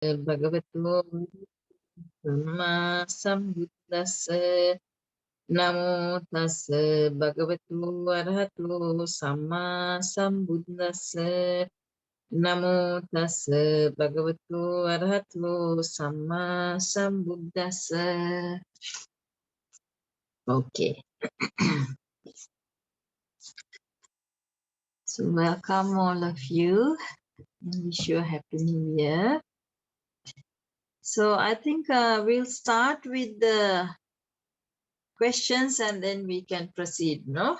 Bhagavato Samma Sambuddhassa Namo Tassa Bhagavato Arahato Samma Sambuddhassa Namo Tassa Bhagavato Arahato Samma Sambuddhassa. Okay. So welcome all of you. Wish you a happy new year. So I think we'll start with the questions and then we can proceed, no?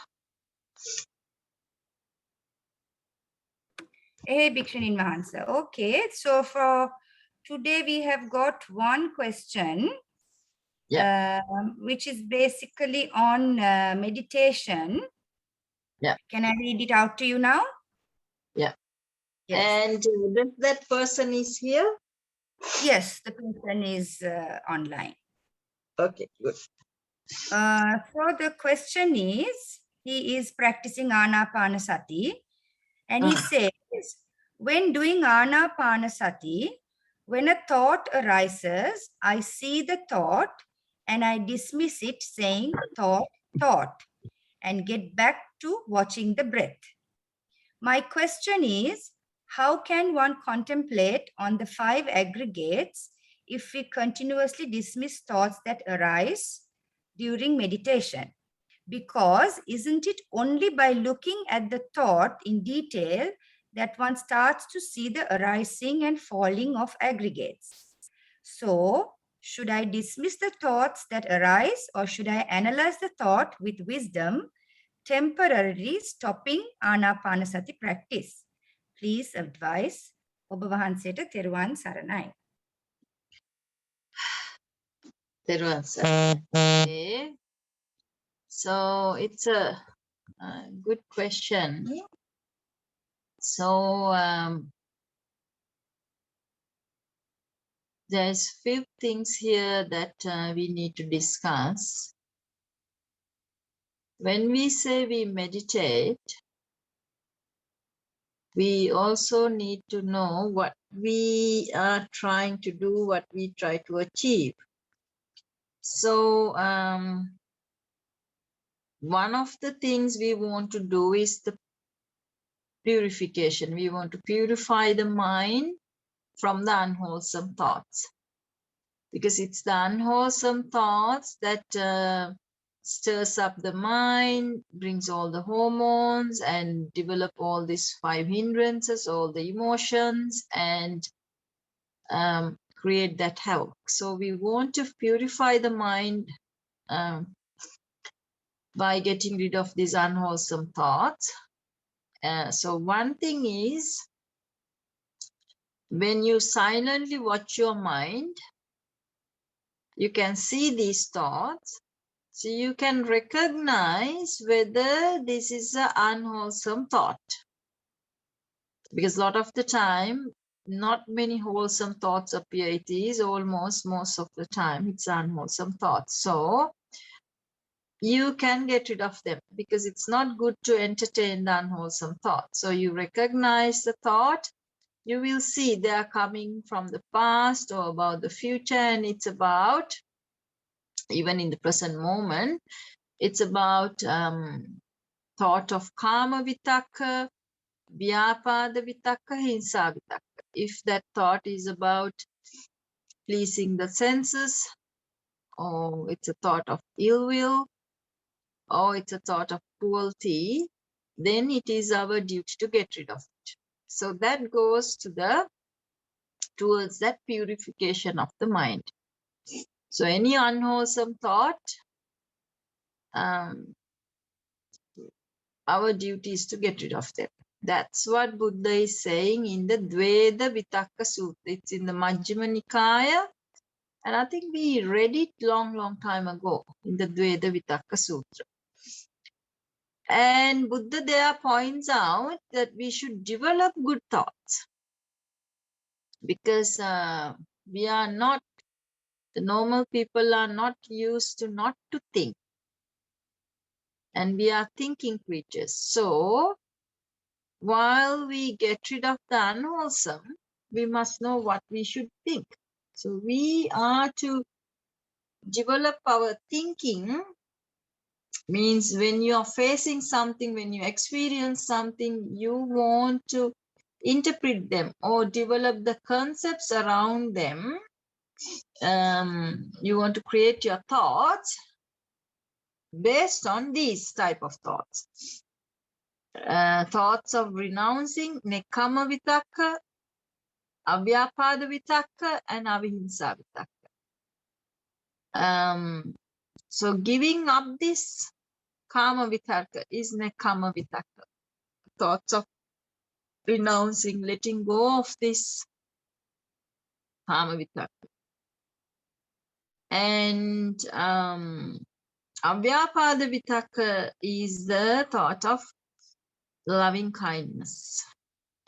Hey, Bhikshuni Mahansa. Okay, so for today we have got one question, which is basically on meditation. Yeah. Can I read it out to you now? Yeah. Yes. And that person is here? Yes, the person is online. Okay, good. So the question is, he is practicing Anapanasati, and he says, when doing Anapanasati, when a thought arises, I see the thought and I dismiss it saying thought, and get back to watching the breath. My question is, how can one contemplate on the 5 aggregates if we continuously dismiss thoughts that arise during meditation? Because isn't it only by looking at the thought in detail that one starts to see the arising and falling of aggregates? So, should I dismiss the thoughts that arise, or should I analyze the thought with wisdom, temporarily stopping Anapanasati practice? Please advise. ඔබ වහන්සේට තෙරුවන් සරණයි. Okay. So it's a good question. So there's few things here that we need to discuss. When we say we meditate, we also need to know what we are trying to do, what we try to achieve. So one of the things we want to do is the purification. We want to purify the mind from the unwholesome thoughts, because it's the unwholesome thoughts that stirs up the mind, brings all the hormones and develop all these 5 hindrances, all the emotions, and create that havoc. So we want to purify the mind by getting rid of these unwholesome thoughts. So one thing is, when you silently watch your mind, you can see these thoughts. So you can recognize whether this is an unwholesome thought. Because a lot of the time, not many wholesome thoughts appear. It is almost most of the time, it's unwholesome thoughts. So you can get rid of them, because it's not good to entertain the unwholesome thoughts. So you recognize the thought, you will see they are coming from the past or about the future, and it's about, even in the present moment, it's about thought of kama vitakka, vyapada vitakka, hinsa vitakka. If that thought is about pleasing the senses, or it's a thought of ill will, or it's a thought of cruelty, then it is our duty to get rid of it. So that goes towards that purification of the mind. So any unwholesome thought, our duty is to get rid of them. That's what Buddha is saying in the Dveda Vitakka Sutta. It's in the Majjhima Nikaya, and I think we read it long time ago in the Dveda Vitakka Sutra. And Buddha there points out that we should develop good thoughts, because we are not, the normal people are not used to not to think, and we are thinking creatures. So while we get rid of the unwholesome, we must know what we should think. So we are to develop our thinking. Means when you are facing something, when you experience something, you want to interpret them or develop the concepts around them. You want to create your thoughts based on these type of thoughts. Thoughts of renouncing, nekkhamma vitakka, avyapada vitakka, and avihimsa vitakka. So giving up this kama vitakka is nekkhamma vitakka. Thoughts of renouncing, letting go of this kama vitakka. And avyapada vitakka is the thought of loving kindness.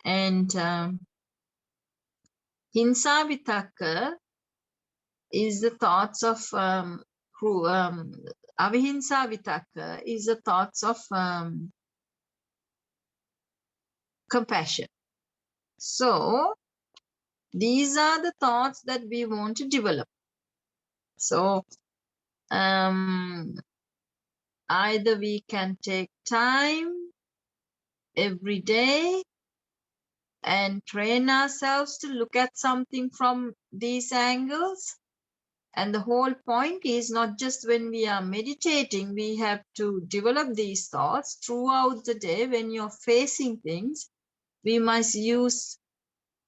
And hinsa vitakka is the thoughts of avihimsa vitakka is the thoughts of compassion. So these are the thoughts that we want to develop. So either we can take time every day and train ourselves to look at something from these angles. And the whole point is not just when we are meditating, we have to develop these thoughts throughout the day. When you're facing things, we must use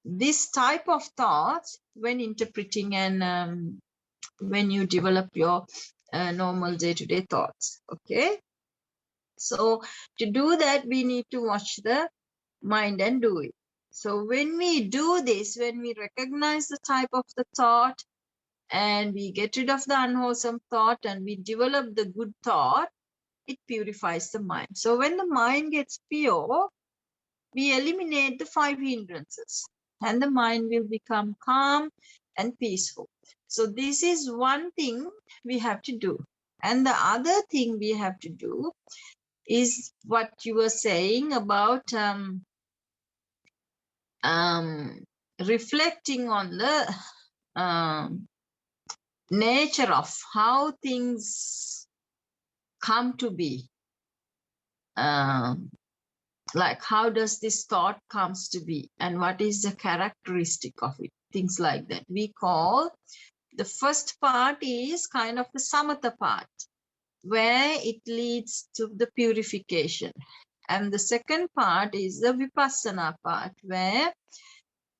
this type of thoughts when interpreting and when you develop your normal day-to-day thoughts. Okay. So to do that, we need to watch the mind and do it. So when we do this, when we recognize the type of the thought and we get rid of the unwholesome thought and we develop the good thought, it purifies the mind. So when the mind gets pure, we eliminate the 5 hindrances and the mind will become calm and peaceful. So this is one thing we have to do. And the other thing we have to do is what you were saying about reflecting on the nature of how things come to be. Like how does this thought comes to be and what is the characteristic of it, things like that. We call the first part is kind of the samatha part, where it leads to the purification. And the second part is the vipassana part, where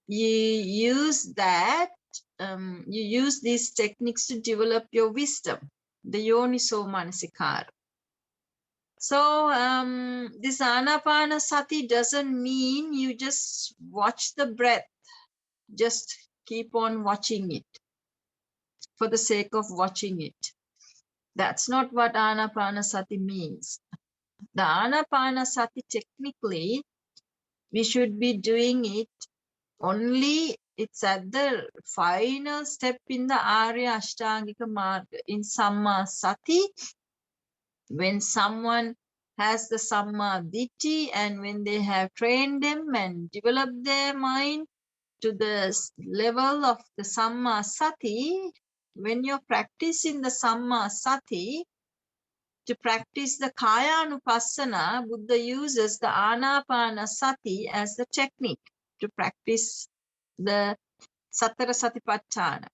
you use that, you use these techniques to develop your wisdom, the yoniso manasikara. So this anapanasati doesn't mean you just watch the breath, just keep on watching it for the sake of watching it. That's not what anapanasati means. The anapanasati technically, we should be doing it only, it's at the final step in the Arya Ashtangika Marga. In Samma Sati, when someone has the Samma Ditti and when they have trained them and developed their mind to the level of the Samma Sati, when you're practicing the Samma Sati, to practice the Kaya Anupassana, Buddha uses the Anapana Sati as the technique to practice the Sattara Satipatthana.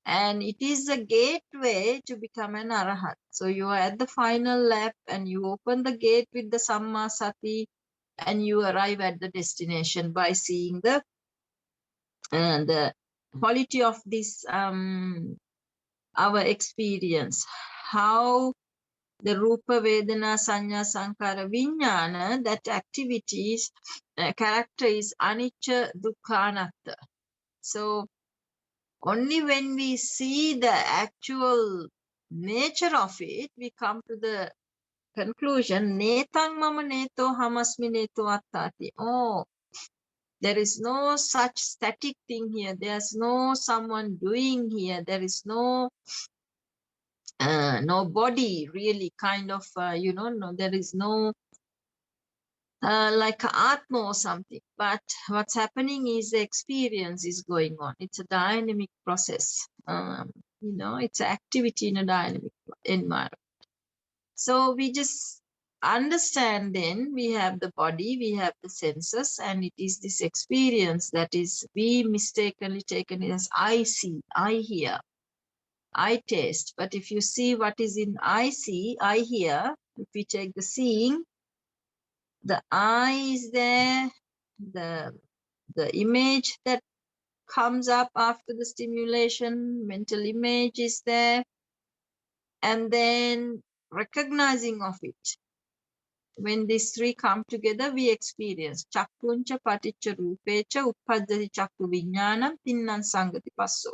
And it is a gateway to become an Arahat. So you are at the final lap and you open the gate with the Samma Sati and you arrive at the destination by seeing the quality of this, our experience, how the Rupa Vedana Sanya Sankara Vijnana, that activities, character is Anicca Dukkha Anatta. So only when we see the actual nature of it, we come to the conclusion, Netang mama neto hamasmi neto attati. Oh, there is no such static thing here. There's no someone doing here. There is no no body really kind of, no, there is no like an Atma or something. But what's happening is the experience is going on. It's a dynamic process. It's activity in a dynamic environment. So we just understand, then we have the body, we have the senses, and it is this experience that is we mistakenly taken as I see, I hear, I taste. But if you see what is in I see, I hear, if we take the seeing, the eye is there, the image that comes up after the stimulation, mental image is there, and then recognizing of it. When these three come together, we experience chakkuncha paticca rupecha uppaddati chakku viññānam tinnan sangati passo.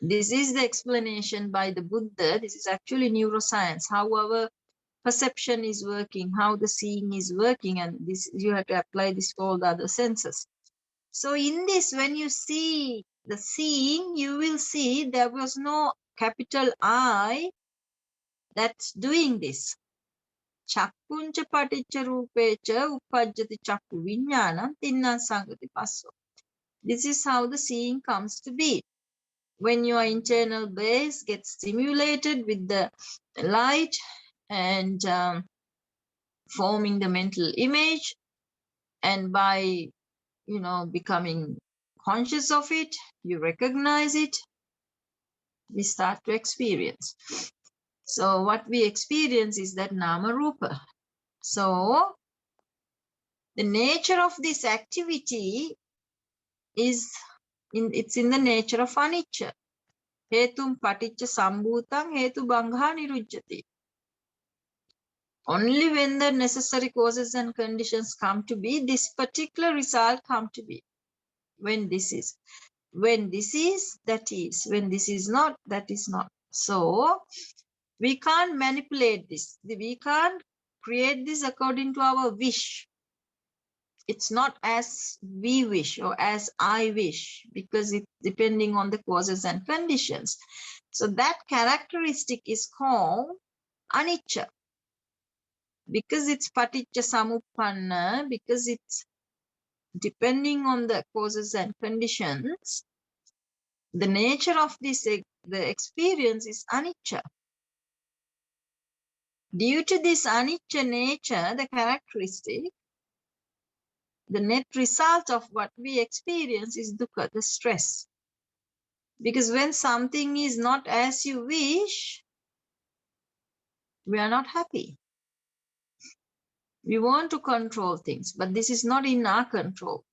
This is the explanation by the Buddha. This is actually neuroscience, how our perception is working, how the seeing is working, and this you have to apply this to all the other senses. So in this, when you see the seeing, you will see there was no capital I that's doing this. Chakkuncha paticca rupecha uppajjati chakku viññānam tinnan sangati passo. This is how the seeing comes to be. When your internal base gets stimulated with the light and forming the mental image, and by becoming conscious of it, you recognize it, we start to experience. So what we experience is that nama rupa. So the nature of this activity is it's in the nature of anicca. Hetum paticca sambhutang hetu bangha nirujjati. Only when the necessary causes and conditions come to be, this particular result come to be. When this is, that is. When this is not, that is not. So we can't manipulate this. We can't create this according to our wish. It's not as we wish or as I wish, because it's depending on the causes and conditions. So that characteristic is called anicca. Because it's paticca samuppanna, because it's depending on the causes and conditions, the nature of this, the experience is anicca. Due to this anicca nature, the characteristic, the net result of what we experience is dukkha, the stress. Because when something is not as you wish, we are not happy. We want to control things, but this is not in our control.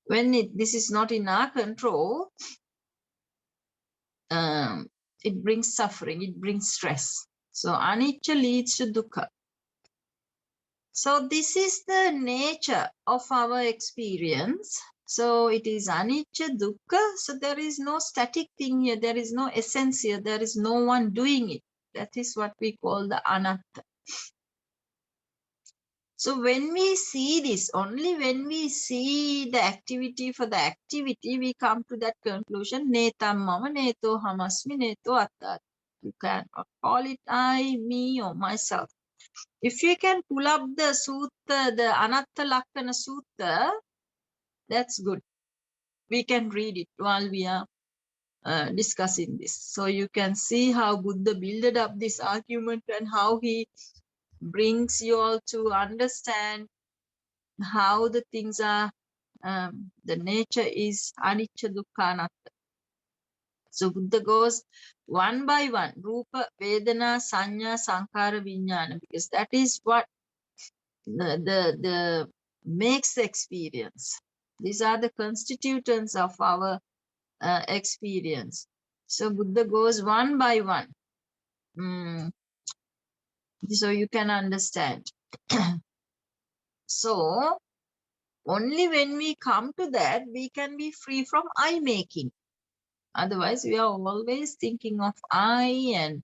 When this is not in our control, it brings suffering, it brings stress. So anicca leads to dukkha. So this is the nature of our experience. So it is anicca, dukkha. So there is no static thing here. There is no essence here. There is no one doing it. That is what we call the anatta. So when we see this, only when we see the activity for the activity, we come to that conclusion, netam mama, neto hamasmi, neto atta. You cannot call it I, me, or myself. If you can pull up the sutta, the Anatta Lakkana Sutta, that's good. We can read it while we are discussing this. So you can see how Buddha built up this argument and how he brings you all to understand how the things are, the nature is anicca, dukkha, anatta. So Buddha goes one by one, rupa, vedana, sanya, sankhara, vijnana, because that is what the makes the experience. These are the constituents of our experience. So Buddha goes one by one. So you can understand. So only when we come to that, we can be free from I making. Otherwise, we are always thinking of I, and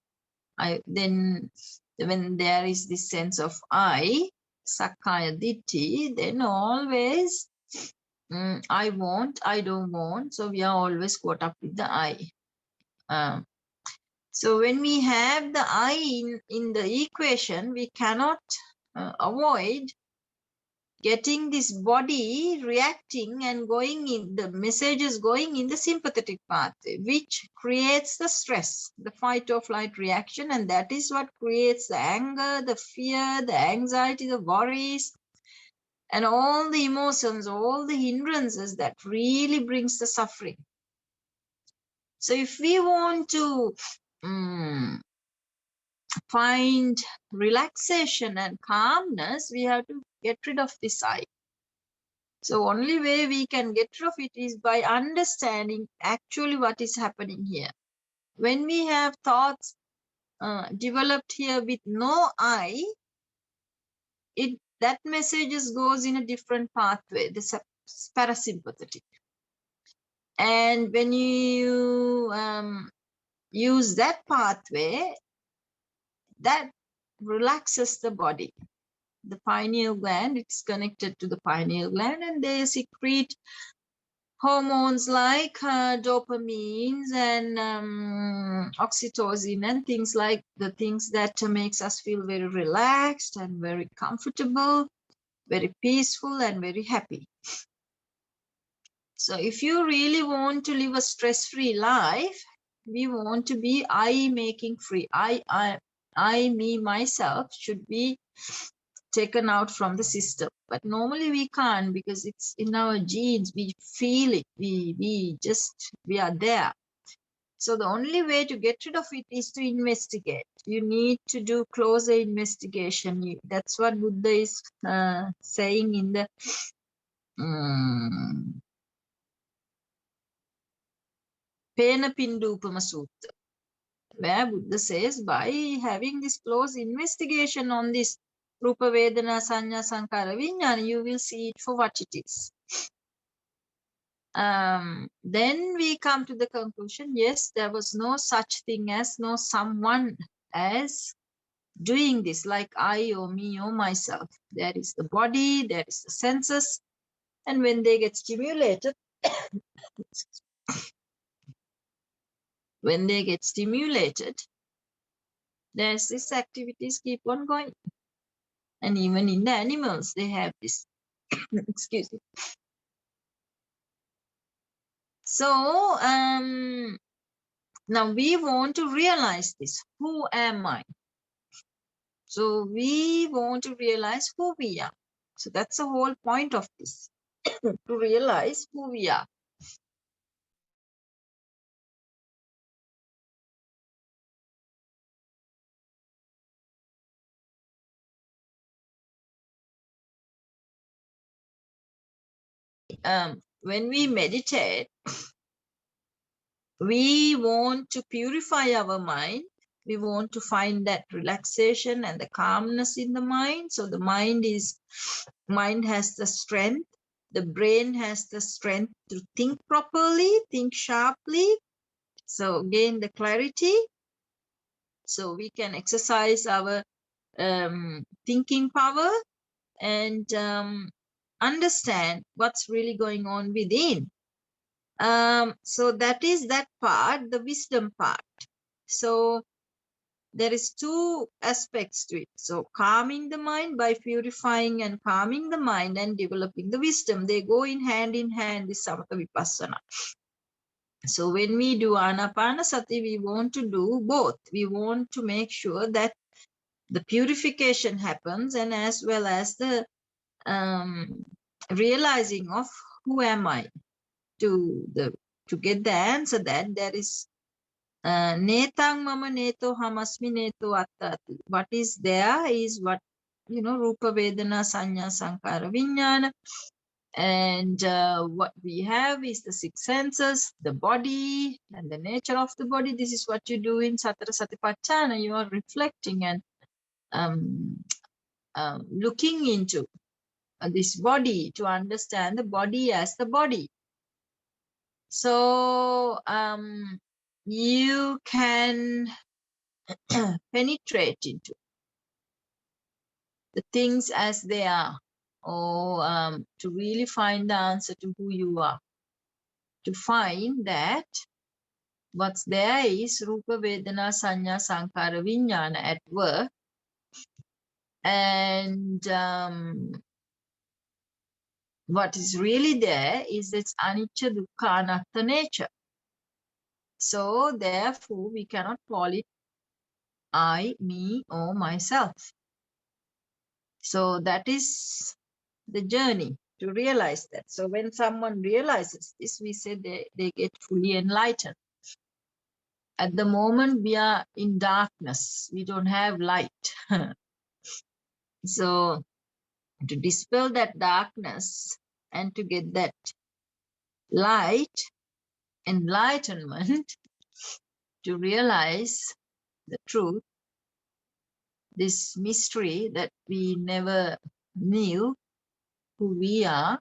then when there is this sense of I, Sakkaya Ditthi, then always I want, I don't want. So we are always caught up with the I. So when we have the I in the equation, we cannot avoid getting this body reacting and going in, the messages going in the sympathetic pathway, which creates the stress, the fight or flight reaction. And that is what creates the anger, the fear, the anxiety, the worries, and all the emotions, all the hindrances that really brings the suffering. So if we want to find relaxation and calmness, we have to get rid of this I. So only way we can get rid of it is by understanding actually what is happening here. When we have thoughts developed here with no I, that messages goes in a different pathway, the parasympathetic. And when you use that pathway, that relaxes the body. The pineal gland, it's connected to the pineal gland, and they secrete hormones like dopamines and oxytocin and things like the things that makes us feel very relaxed and very comfortable, very peaceful and very happy. So if you really want to live a stress-free life, we want to be I-making free. I, me, myself should be taken out from the system. But normally we can't, because it's in our genes. We feel it. We are there. So the only way to get rid of it is to investigate. You need to do closer investigation. That's what Buddha is saying in the Pena Pindupama Sutta, where Buddha says, by having this close investigation on this Rupa Vedana Sanya Sankara Vijnana, you will see it for what it is. Then we come to the conclusion, yes, there was no such thing as no someone as doing this, like I or me or myself. There is the body, there is the senses, and when they get stimulated, there's these activities keep on going. And even in the animals, they have this. Excuse me. So now we want to realize this. Who am I? So we want to realize who we are. So that's the whole point of this, to realize who we are. When we meditate, we want to purify our mind. We want to find that relaxation and the calmness in the mind. So the mind has the strength. The brain has the strength to think properly, think sharply. So gain the clarity. So we can exercise our thinking power and understand what's really going on within. So that is that part, the wisdom part. So there is two aspects to it. So calming the mind by purifying and calming the mind and developing the wisdom. They go in hand, this Samatha Vipassana. So when we do Anapanasati, we want to do both. We want to make sure that the purification happens, and as well as the realizing of who am I, to get the answer that there is netang mama neto hamasmi neto attati. What is there is what, Rupa Vedana Sanya Sankara Vijnana. And what we have is the six senses, the body and the nature of the body. This is what you do in Satara Satipatthana. You are reflecting and looking into this body to understand the body as the body. So you can penetrate into the things as they are, or to really find the answer to who you are. To find that what's there is Rupa Vedana Sanya Sankara Vijnana at work, And what is really there is its anicca, dukkha, anatta nature. So therefore, we cannot call it I, me, or myself. So that is the journey to realize that. So when someone realizes this, we say they get fully enlightened. At the moment, we are in darkness. We don't have light. So to dispel that darkness and to get that light, enlightenment, to realize the truth, this mystery that we never knew who we are,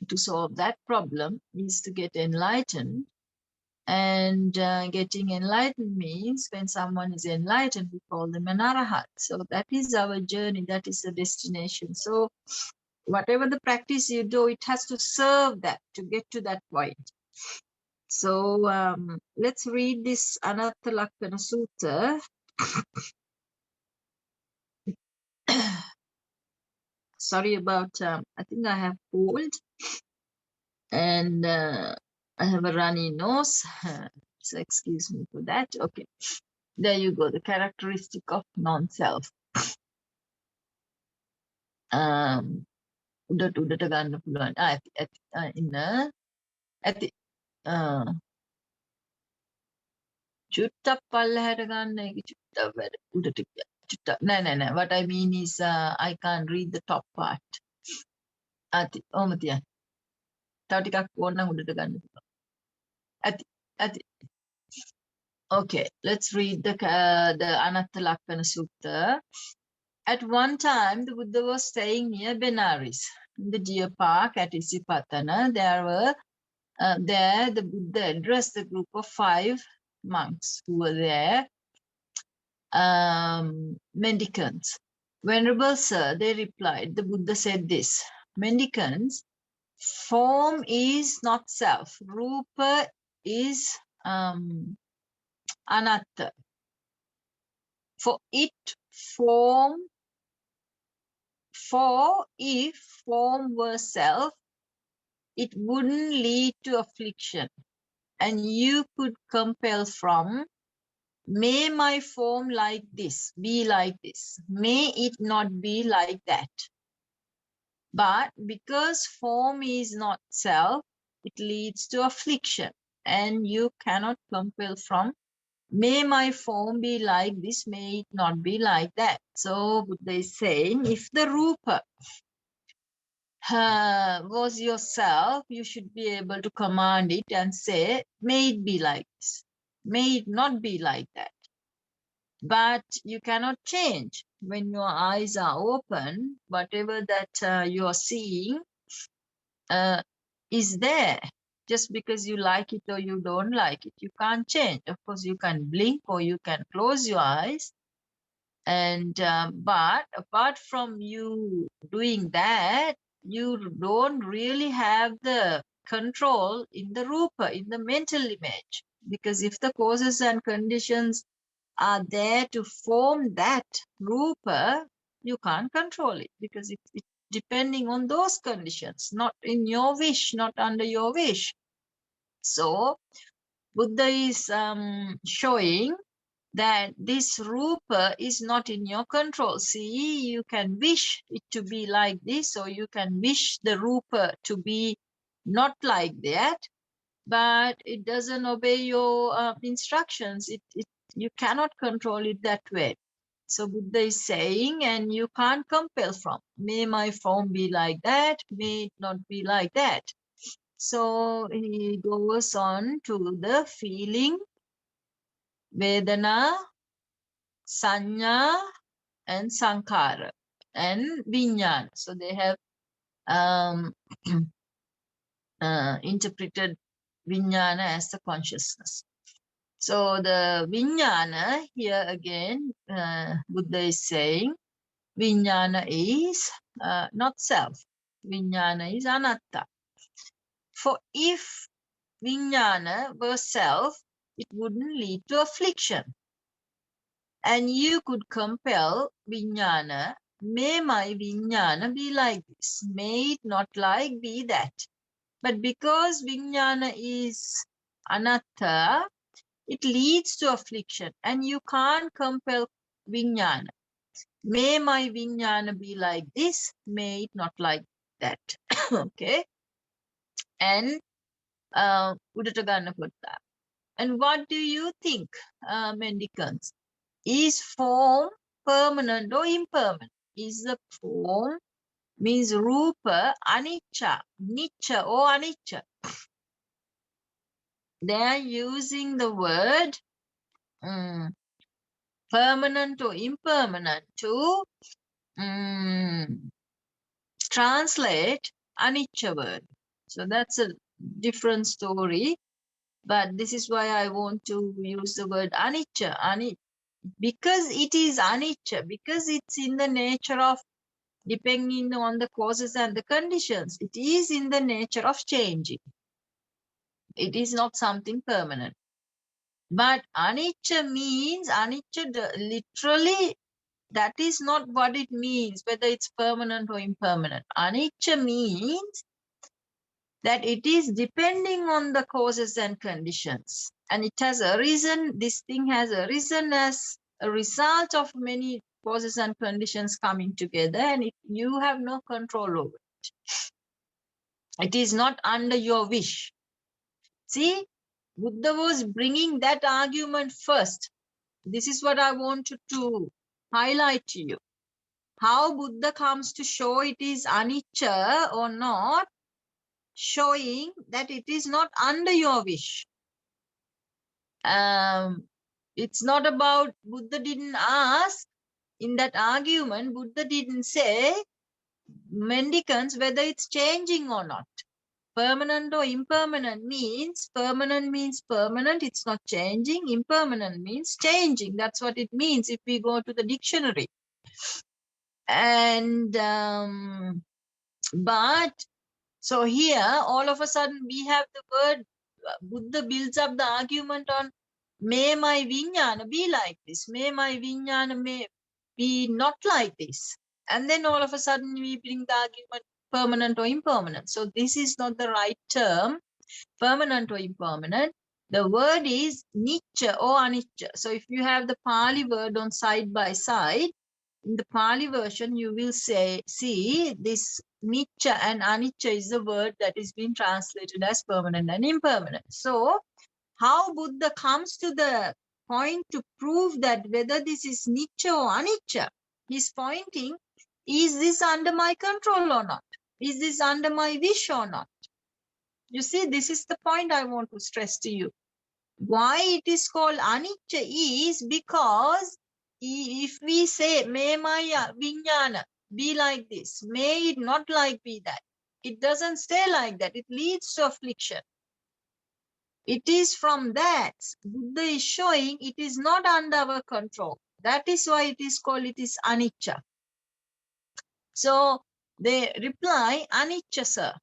to solve that problem is to get enlightened. And getting enlightened means when someone is enlightened, we call them an arahat. So that is our journey, that is the destination. So whatever the practice you do, it has to serve that, to get to that point. So let's read this Anatta Lakkana Sutta. Sorry about, I think I have cold and I have a runny nose. So excuse me for that. Okay, there you go, the characteristic of non-self. උඩට ගන්න පුළුවන්. ඉන්න ඇති චුට්ටක් පල්ලහැට ගන්න එක චුට්ටක් වැඩ උඩට චුට්ටක් නෑ what I mean is I can't read the top part. ඇති ඔහොම තියන්න. තව ටිකක් ඕනනම් උඩට ගන්න පුළුවන්. ඇති Okay, let's read the Anatta Lakkana Sutta. At one time, the Buddha was staying near Benares. In the deer park at Isipatana, there the Buddha addressed the group of 5 monks who were there, mendicants. Venerable sir, they replied, the Buddha said this: mendicants, form is not self. Rupa is anatta. For if form were self, it wouldn't lead to affliction, and you could compel from, may my form like this, be like this, may it not be like that. But because form is not self, it leads to affliction, and you cannot compel from, may my form be like this, may it not be like that. So Buddha is saying, if the Rupa was yourself, you should be able to command it and say, may it be like this, may it not be like that. But you cannot change. When your eyes are open, whatever that you are seeing is there. Just because you like it or you don't like it, you can't change. Of course, you can blink or you can close your eyes. And but apart from you doing that, you don't really have the control in the rupa, in the mental image. Because if the causes and conditions are there to form that rupa, you can't control it, because it's depending on those conditions, not in your wish, not under your wish. So Buddha is showing that this rupa is not in your control. See, you can wish it to be like this, or you can wish the rupa to be not like that, but it doesn't obey your instructions. You cannot control it that way. So Buddha is saying, and you can't compel from, may my form be like that, may it not be like that. So he goes on to the feeling, Vedana, Sanya, and Sankara, and Vijnana. So they have interpreted Vijnana as the consciousness. So the Vijnana, here again, Buddha is saying, Vijnana is not self. Vijnana is anatta. For if Vijnana were self, it wouldn't lead to affliction, And you could compel Vijnana, may my Vijnana be like this, may it not like be that. But because Vijnana is anatta, it leads to affliction, and you can't compel Vijnana. May my Vijnana be like this, may it not like that. Okay? And උඩට ගන්න පොඩ්ඩක්. And what do you think, mendicants? Is form permanent or impermanent? Is the form, means rupa, anicca, nicca or anicca? They are using the word permanent or impermanent to translate anicca word. So that's a different story. But this is why I want to use the word anicca, because it is anicca, because it's in the nature of, depending on the causes and the conditions, it is in the nature of changing. It is not something permanent. But anicca means, anicca literally, that is not what it means, whether it's permanent or impermanent. Anicca means that it is depending on the causes and conditions. And it has arisen, this thing has arisen as a result of many causes and conditions coming together, and you have no control over it. It is not under your wish. See, Buddha was bringing that argument first. This is what I wanted to highlight to you. How Buddha comes to show it is anicca or not, showing that it is not under your wish. It's not about, Buddha didn't ask in that argument, Buddha didn't say, mendicants, whether it's changing or not. Permanent or impermanent means, permanent means permanent, it's not changing. Impermanent means changing. That's what it means if we go to the dictionary. And, but, so here, all of a sudden, we have the word, Buddha builds up the argument on, may my Vijnana be like this, may my Vijnana may be not like this. And then all of a sudden, we bring the argument permanent or impermanent. So this is not the right term, permanent or impermanent. The word is nicca or anicca. So if you have the Pali word on side by side, in the Pali version, you will see this nicca and anicca is the word that is being translated as permanent and impermanent. So how Buddha comes to the point to prove that whether this is nicca or anicca, he's pointing, is this under my control or not? Is this under my wish or not? You see, this is the point I want to stress to you. Why it is called anicca is because if we say, may my Vijnana be like this, may it not like be that, it doesn't stay like that. It leads to affliction. It is from that Buddha is showing it is not under our control. That is why it is called, it is anicca. So they reply, anicca, sir.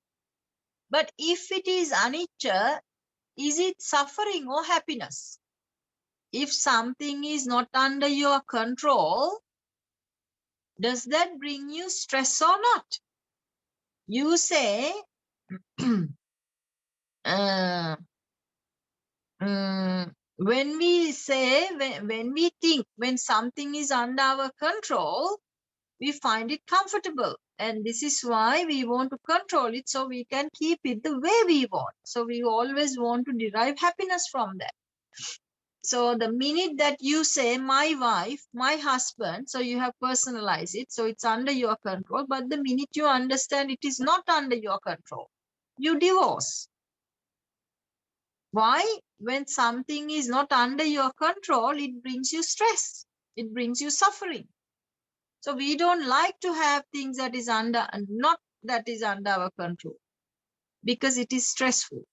But if it is anicca, is it suffering or happiness? If something is not under your control, does that bring you stress or not? You say, when we say, when we think, when something is under our control, we find it comfortable. And this is why we want to control it so we can keep it the way we want. So we always want to derive happiness from that. So the minute that you say, my wife, my husband, so you have personalized it, so it's under your control. But the minute you understand it is not under your control, you divorce. Why? When something is not under your control, it brings you stress. It brings you suffering. So we don't like to have things that is under, and not that is under our control, because it is stressful.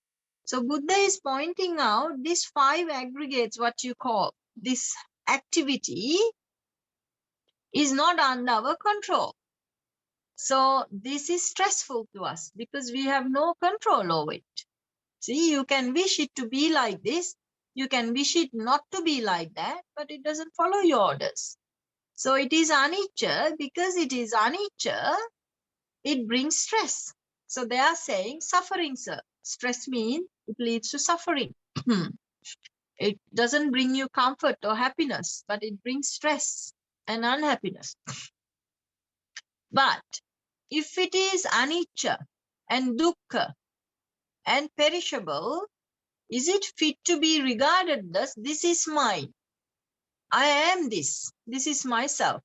So Buddha is pointing out these 5 aggregates, what you call this activity, is not under our control. So this is stressful to us because we have no control over it. See, you can wish it to be like this, You can wish it not to be like that, but it doesn't follow your orders. So it is anicca. Because it is anicca, it brings stress. So they are saying suffering, sir. Stress means it leads to suffering. It doesn't bring you comfort or happiness, but it brings stress and unhappiness. But if it is anicca and dukkha and perishable, is it fit to be regarded thus? This is mine. I am this. This is myself.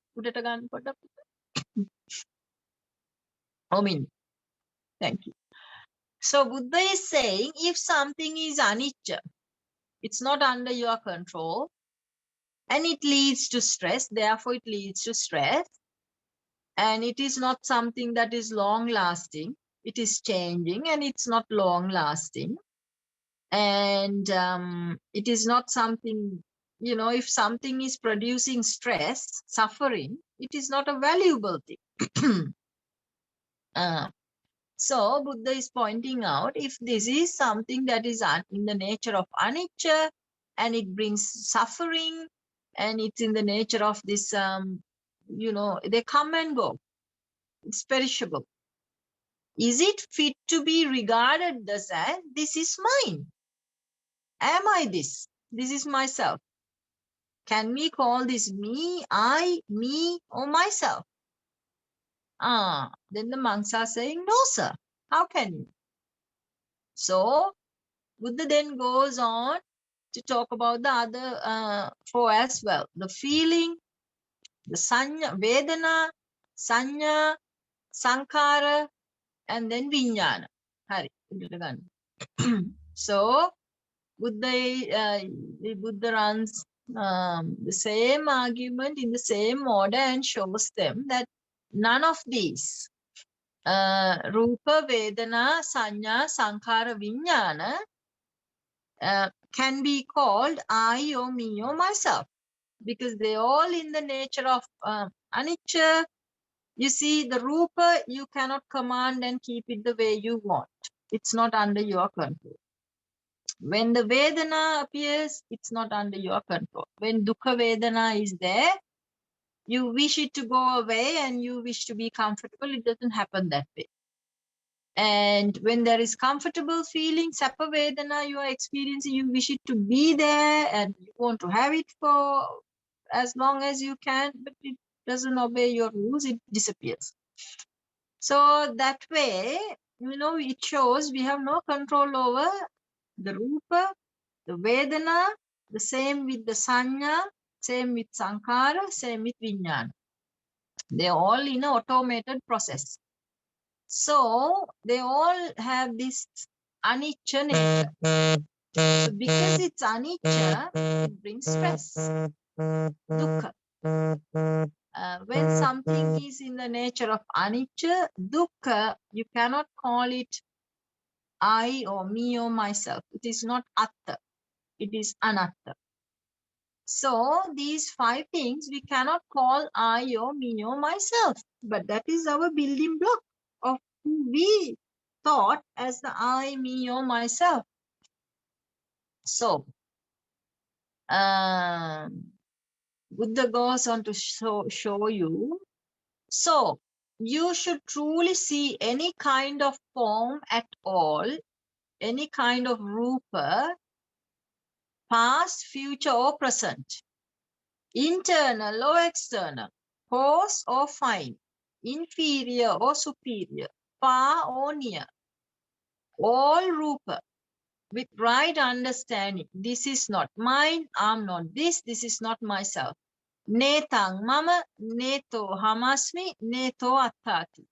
Thank you. So Buddha is saying, if something is anicca, it's not under your control, and it leads to stress, therefore it leads to stress, and it is not something that is long lasting. It is changing and it's not long lasting. And it is not something, if something is producing stress, suffering, it is not a valuable thing. So Buddha is pointing out, if this is something that is in the nature of anicca and it brings suffering, and it's in the nature of this, they come and go, it's perishable. Is it fit to be regarded as this is mine? Am I this? This is myself. Can we call this me, I, me, or myself? Then the monks are saying, no, sir. How can you? So Buddha then goes on to talk about the other four as well. The feeling, the sanya, vedana, sanya, sankhara, and then vijnana. Hari. So Buddha runs the same argument in the same order and shows them that none of these, Rupa, Vedana, Sanya, Sankhara, Vijnana, can be called I or me or myself, because they're all in the nature of anicca. You see, the Rupa, you cannot command and keep it the way you want. It's not under your control. When the Vedana appears, it's not under your control. When Dukkha Vedana is there, you wish it to go away and you wish to be comfortable. It doesn't happen that way. And when there is comfortable feeling, Sappa Vedana you are experiencing, you wish it to be there and you want to have it for as long as you can, but it doesn't obey your rules, it disappears. So that way, it shows we have no control over the Rupa, the Vedana, the same with the Sanya, same with Sankhara, same with Vijnana. They're all in an automated process. So they all have this anicca nature. So because it's anicca, it brings stress, dukkha. When something is in the nature of anicca, dukkha, you cannot call it I or me or myself. It is not atta. It is anatta. So these 5 things we cannot call I or me or myself, but that is our building block of who we thought as the I, me or myself. So Buddha goes on to show you. So you should truly see any kind of form at all, any kind of rupa, past, future or present, internal or external, close or fine, inferior or superior, far or near, all rupa, with right understanding. This is not mine, I'm not this is not myself. Netang mama, neto hamasmi, neto attati.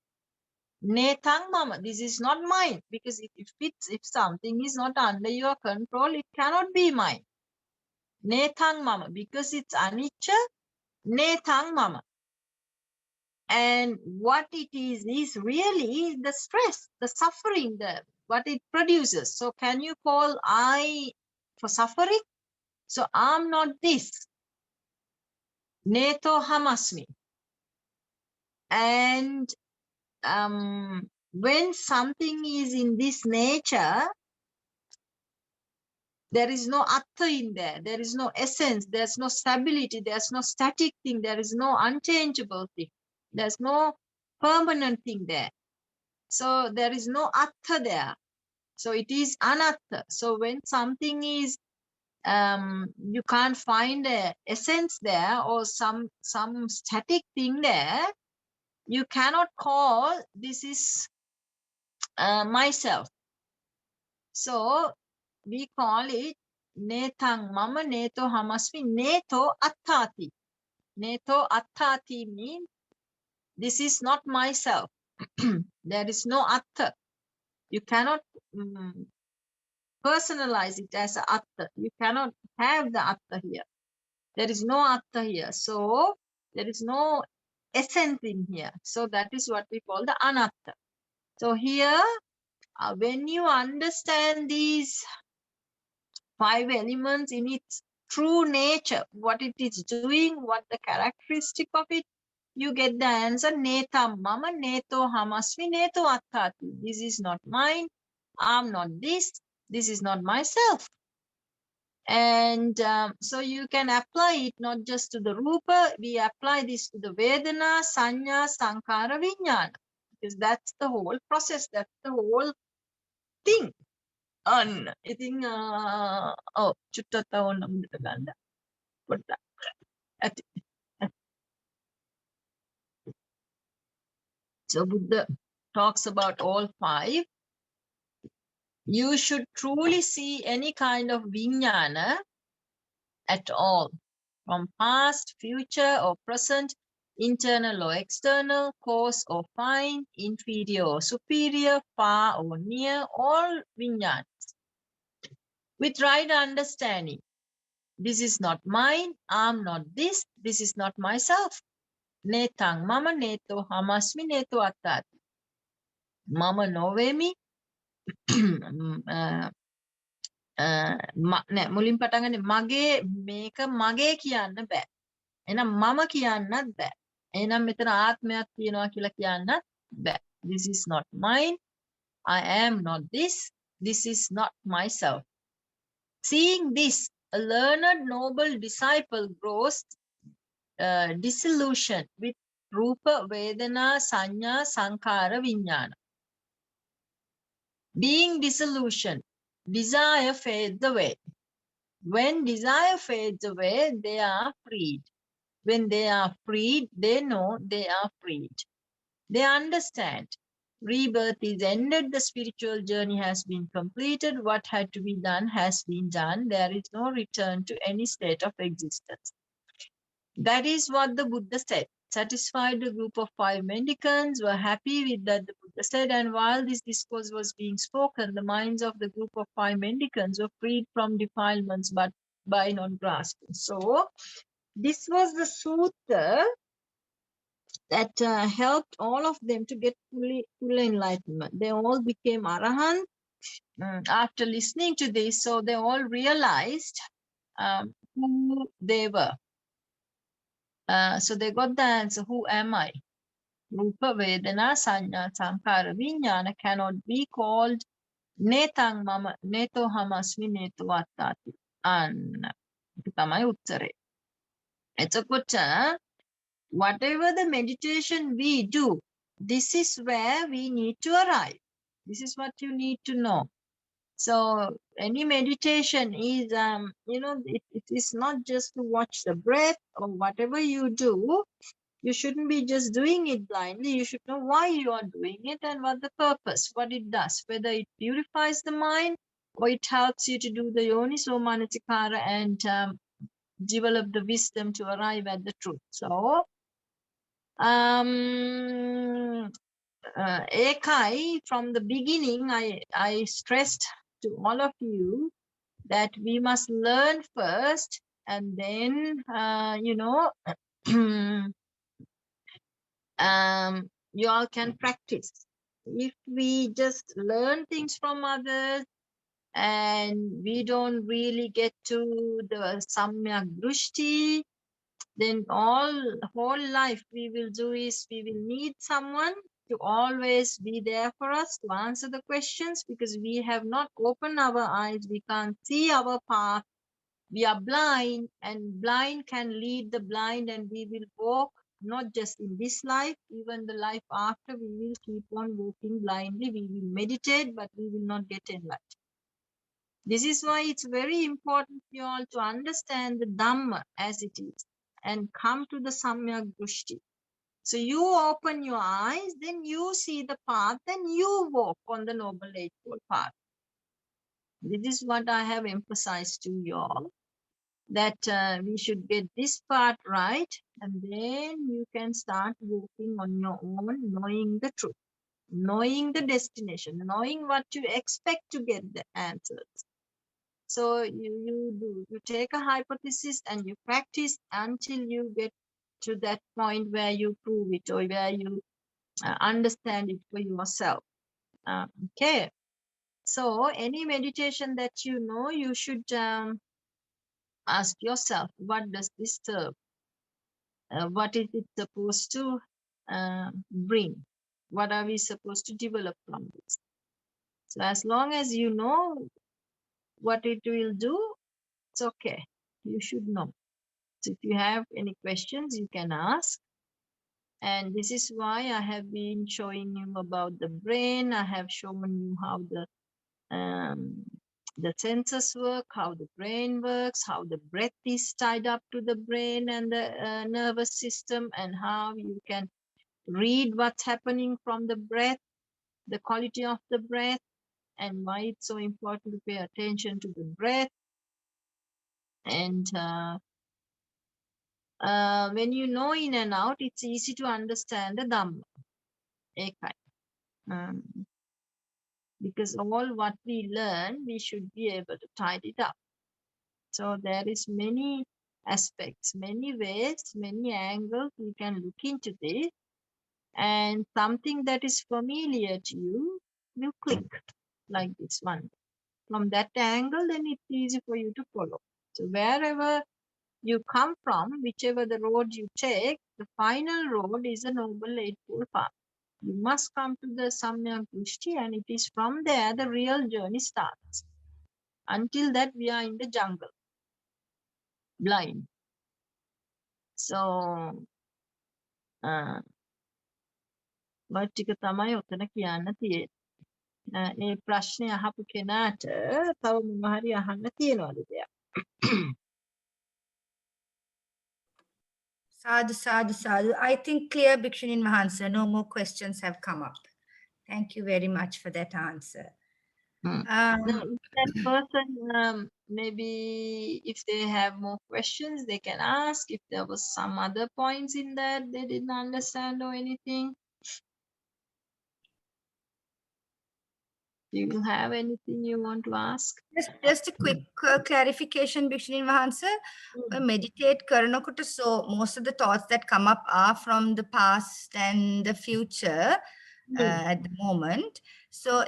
Netang mama, this is not mine, because if something is not under your control, it cannot be mine. Netang mama, because it's anicca, netang mama. And what it is really the stress, the suffering, what it produces. So can you call I for suffering? So I'm not this. Neto hamasmi. And when something is in this nature, There is no atta in there. There is no essence. There's no stability. There's no static thing. There is no unchangeable thing. There's no permanent thing there. So there is no atta there. So it is anatta. So when something is, you can't find a essence there or some static thing there, you cannot call this is myself. So we call it netang mama neto hamasmi neto attati. Neto attati means this is not myself. There is no atta. You cannot personalize it as a atta. You cannot have the atta here. There is no atta here. So there is no essence in here. So that is what we call the anatta. So here, when you understand these 5 elements in its true nature, what it is doing, what the characteristic of it, you get the answer, Netam mama, neto hamasmi, neto attati. This is not mine, I'm not this is not myself. And so you can apply it not just to the rupa, we apply this to the Vedana, Sanya, Sankara, Vijnana. Because that's the whole process, that's the whole thing. අන්න ඉතින් ඔව් චුට්ටක් තව ඕන මුදට ගන්න පොඩ්ඩක් ඇති. So Buddha talks about all 5. You should truly see any kind of vijnana at all, from past, future or present, internal or external, coarse or fine, inferior or superior, far or near, all vijnanas. With right understanding, this is not mine, I'm not this is not myself. Netang mama neto hamasmi neto attati. Mama novemi. නෑ මුලින් පටන් ගන්නේ මගේ මේක මගේ කියන්න බෑ. එහෙනම් මම කියන්නත් බෑ. එහෙනම් මෙතන ආත්මයක් තියෙනවා කියලා කියන්නත් බෑ. This is not mine. I am not this. This is not myself. Seeing this, a learned noble disciple grows disillusioned with Rupa, Vedana, Sanya, Sankara, Vijnana. Being disillusioned, desire fades away. When desire fades away, they are freed. When they are freed, they know they are freed. They understand. Rebirth is ended. The spiritual journey has been completed. What had to be done has been done. There is no return to any state of existence. That is what the Buddha said. Satisfied, the group of 5 mendicants were happy with that, the Buddha said, and while this discourse was being spoken, the minds of the group of 5 mendicants were freed from defilements but by not grasping. So this was the sutta that helped all of them to get full enlightenment. They all became arahant after listening to this, so they all realized who they were. So they got the answer, who am I? Rupa, Vedana, Sanya, Sankara, Vijnana cannot be called Netang mama, Neto hamasmi, Neto attati. And tamai uttare. Etakota, whatever the meditation we do, this is where we need to arrive. This is what you need to know. So any meditation is, it is not just to watch the breath or whatever you do. You shouldn't be just doing it blindly. You should know why you are doing it and what the purpose, what it does, whether it purifies the mind or it helps you to do the yoniso manasikara and develop the wisdom to arrive at the truth. So, Ekai, from the beginning, I stressed to all of you that we must learn first and then, you all can practice. If we just learn things from others and we don't really get to the Samyak Drushti, then whole life we will do is we will need someone to always be there for us to answer the questions, because we have not opened our eyes. We can't see our path. We are blind, and blind can lead the blind, and we will walk not just in this life, even the life after. We will keep on walking blindly. We will meditate, but we will not get enlightened. This is why it's very important for you all to understand the Dhamma as it is and come to the Samyak Drushti. So you open your eyes, then you see the path, then you walk on the Noble Eightfold Path. This is what I have emphasized to you all, that we should get this part right, and then you can start walking on your own, knowing the truth, knowing the destination, knowing what you expect to get the answers. So you take a hypothesis and you practice until you get to that point where you prove it, or where you understand it for yourself. Okay. So any meditation that you know, you should ask yourself, what does this serve? What is it supposed to bring? What are we supposed to develop from this? So as long as you know what it will do, it's okay. You should know. So if you have any questions, you can ask. And this is why I have been showing you about the brain. I have shown you how the senses work, how the brain works, how the breath is tied up to the brain and the nervous system, and how you can read what's happening from the breath, the quality of the breath, and why it's so important to pay attention to the breath. And when you know in and out, it's easy to understand the Dhamma. Because all what we learn, we should be able to tie it up. So there is many aspects, many ways, many angles we can look into this, and something that is familiar to you will click like this one. From that angle, then it's easy for you to follow. So wherever you come from, whichever the road you take, the final road is a Noble Eightfold Path. You must come to the Samyak Drushti, and it is from there the real journey starts. Until that, we are in the jungle, blind. So, ටික තමයි ඔතන කියන්න තියෙන්නේ. මේ ප්‍රශ්නේ අහපු කෙනාට තව මොනවා හරි අහන්න තියෙනවද දෙයක්? Sadhu, sadhu, sadhu. I think clear, Bhikshuni Mahansa. No more questions have come up. Thank you very much for that answer. Now, if that person, maybe if they have more questions, they can ask. If there was some other points in that they didn't understand or anything. Do you have anything you want to ask? Just a quick clarification, Bhikshuni Mahansa. Meditate karanakota, so most of the thoughts that come up are from the past and the future at the moment. So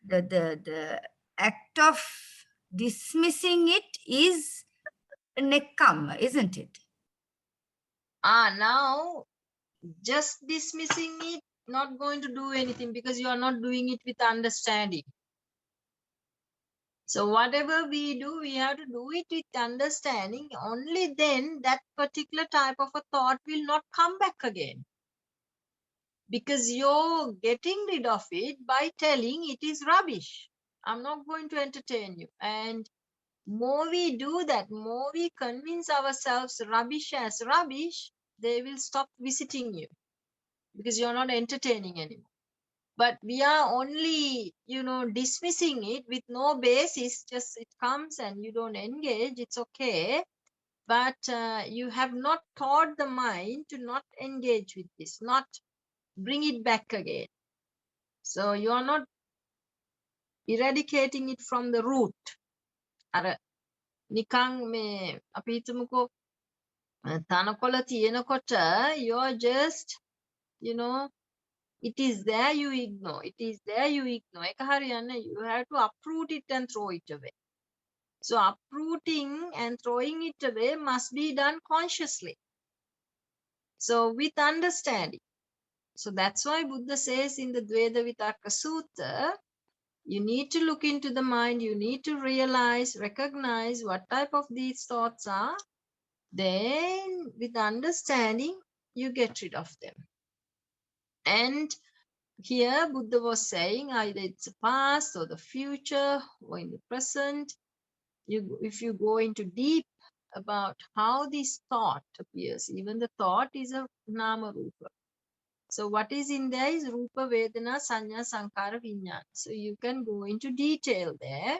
the act of dismissing it is nekkhamma, isn't it? Now just dismissing it not going to do anything, because you are not doing it with understanding. So whatever we do, we have to do it with understanding. Only then that particular type of a thought will not come back again, because you're getting rid of it by telling it is rubbish. I'm not going to entertain you. And more we do that, more we convince ourselves rubbish as rubbish, they will stop visiting you, because you're not entertaining anymore. But we are only, dismissing it with no basis, just it comes and you don't engage, it's okay. But you have not taught the mind to not engage with this, not bring it back again. So you are not eradicating it from the root. නිකං මේ අපි හිතමුකෝ තනකොළ තියෙනකොට you're just, it is there, you ignore. It is there, you ignore. එක හරියන්නේ, you have to uproot it and throw it away. So uprooting and throwing it away must be done consciously. So with understanding. So that's why Buddha says in the Dveda Vitaka Sutta, you need to look into the mind, you need to realize, recognize what type of these thoughts are. Then with understanding, you get rid of them. And here Buddha was saying either it's the past or the future or in the present. If you go into deep about how this thought appears, even the thought is a nama rupa. So what is in there is rupa, vedana, sanya, sankara, vijnana. So you can go into detail there.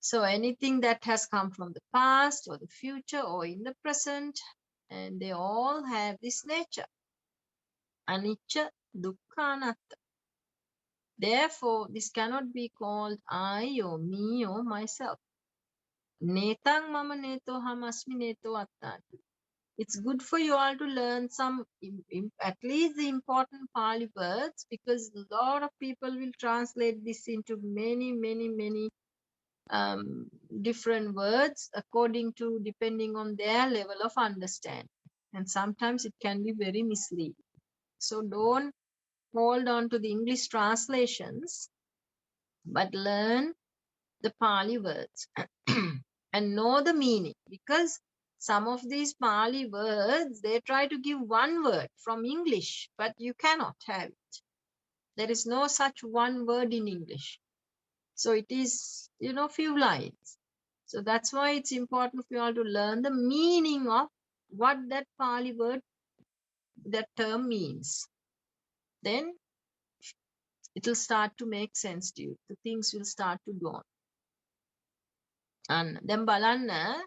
So anything that has come from the past or the future or in the present, and they all have this nature. Anicca, dukkha, anatta. Therefore, this cannot be called I or me or myself. Netang mama neto hamasmi neto attati. It's good for you all to learn some, at least the important Pali words, because a lot of people will translate this into many different words according to, depending on their level of understanding. And sometimes it can be very misleading. So don't hold on to the English translations, but learn the Pali words and know the meaning, because some of these Pali words, they try to give one word from English, but you cannot have it. There is no such one word in English. So it is, few lines. So that's why it's important for you all to learn the meaning of what that Pali word, that term means. Then it will start to make sense to you. The things will start to dawn. And then balanna,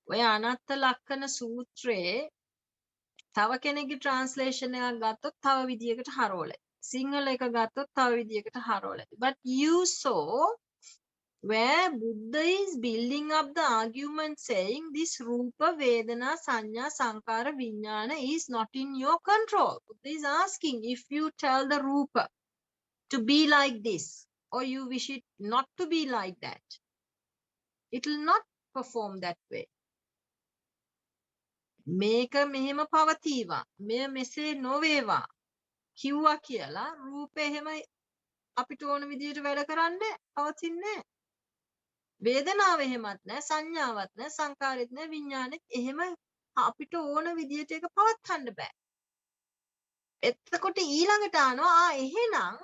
ඔය අනත්ත ලක්කන සූත්‍රයේ තව කෙනෙක්ගේ translation එකක් ගත්තොත් තව විදියකට හරවලයි. සිංහල එක ගත්තොත් තව විදියකට හරවලයි. But you saw where Buddha is building up the argument saying this Rupa, Vedana, Sanya, Sankara, Vijnana is not in your control. Buddha is asking, if you tell the Rupa to be like this, or you wish it not to be like that, it will not perform that way. මේක මෙහෙම පවතිවා, මෙය මෙසේ නොවේවා කිව්වා කියලා රූපේ එහෙම අපිට ඕන විදියට වැඩ කරන්න පවතින්නේ නැහැ. වේදනාව එහෙමත් නැහැ, සංඥාවක් නැහැ, සංකාරෙත් නැහැ, විඥානෙත් එහෙම අපිට ඕන විදියට ඒක පවත්වන්න බෑ. එතකොට ඊළඟට ආනවා එහෙනම්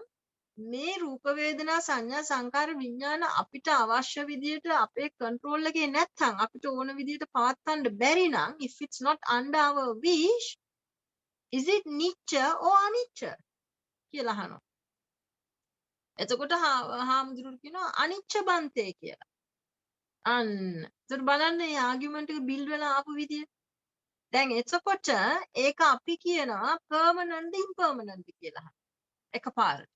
මේ රූප වේදනා සංඥා සංකාර විඥාන අපිට අවශ්‍ය විදියට අපේ කන්ට්‍රෝල් එකේ නැත්නම් අපිට ඕන විදියට පවත්වන්න බැරි නම්, if it's not under our wish, is it nicha or anicca කියලා අහනවා. එතකොට හාමුදුරුවෝ කියනවා අනිච්ච බන්තේ කියලා. අන්න ඒතර බලන්න මේ ආගියුමන්ට් එක බිල්ඩ් වෙලා ආපු විදිය. දැන් එතකොට ඒක අපි කියනවා permanent impermanent කියලා. එකපාරට.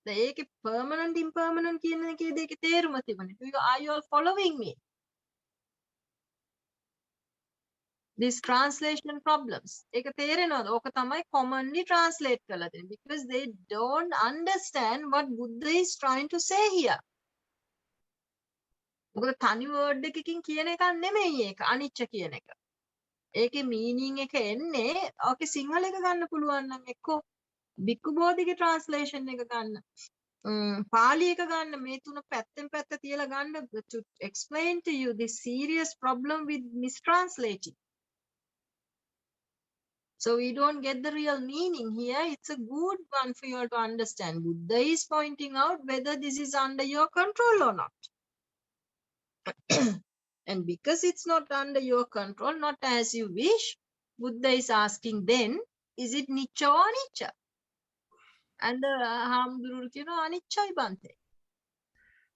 ඒකේ permanent impermanent කියන එකේ දෙකේ තේරුම තිබුණේ. Are you all following me? These translation problems. ඒක තේරෙනවද? ඕක තමයි commonly translate කරලා දෙන්නේ, because they don't understand what Buddha is trying to say here. මොකද තනි word එකකින් කියන එක නෙමෙයි ඒක අනිච්ච කියන එක. ඒකේ meaning එක එන්නේ ඕකේ සිංහල එක ගන්න පුළුවන් නම් එක්කෝ බික්කු බෝධිගේ translation එක ගන්න. පාලි එක ගන්න, මේ තුන පැත්තෙන් පැත්ත තියලා ගන්න, to explain to you this serious problem with mistranslating. So we don't get the real meaning here. It's a good one for you all to understand. Buddha is pointing out whether this is under your control or not. And because it's not under your control, not as you wish, Buddha is asking then, is it nicca or anicca? And the Hamdurul, anicca bante.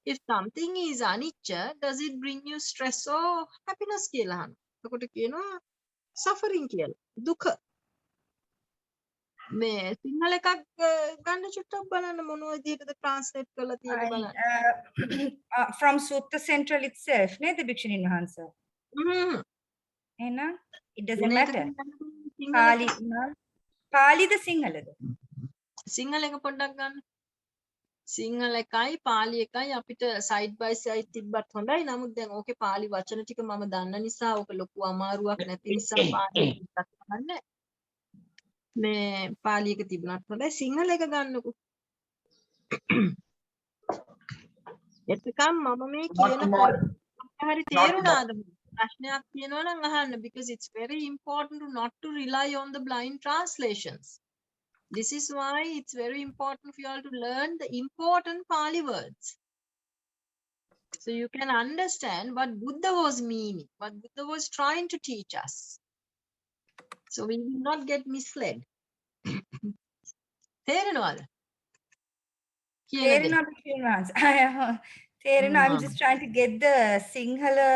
If something is anicca, does it bring you stress or happiness? Suffering කියලා. දුක. මේ සිංහල එකක් ගන්න චුට්ටක් බලන්න මොන විදිහටද translate කරලා තියෙන්නේ බලන්න. From Sutta Central itself, නේද භික්ෂුණීන් වහන්සේ? එහෙනම් it doesn't matter. පාලිද සිංහලද? සිංහල එක පොඩ්ඩක් ගන්න. සිංහල එකයි පාලි එකයි අපිට side by side තිබ්බත් හොඳයි. නමුත් දැන් ඕකේ පාලි වචන ටික මම දන්න නිසා ඕක ලොකු අමාරුවක් නැති නිසා පාලි එකක් ගන්න. මේ පාලි එක තිබුණත් හොඳයි සිංහල එක ගන්නකො. එතකම් මම මේ කියන point හරි තේරුණාද? ප්‍රශ්නයක් තියෙනවා නම් අහන්න, because it's very important to not to rely on the blind translations. This is why it's very important for you all to learn the important Pali words. So you can understand what Buddha was meaning, what Buddha was trying to teach us. So we will not get misled. තේරෙනවද? කියන දේ. තේරෙනවා Bhikshuni Mahansa. තේරෙනවා. I'm just trying to get the Sinhala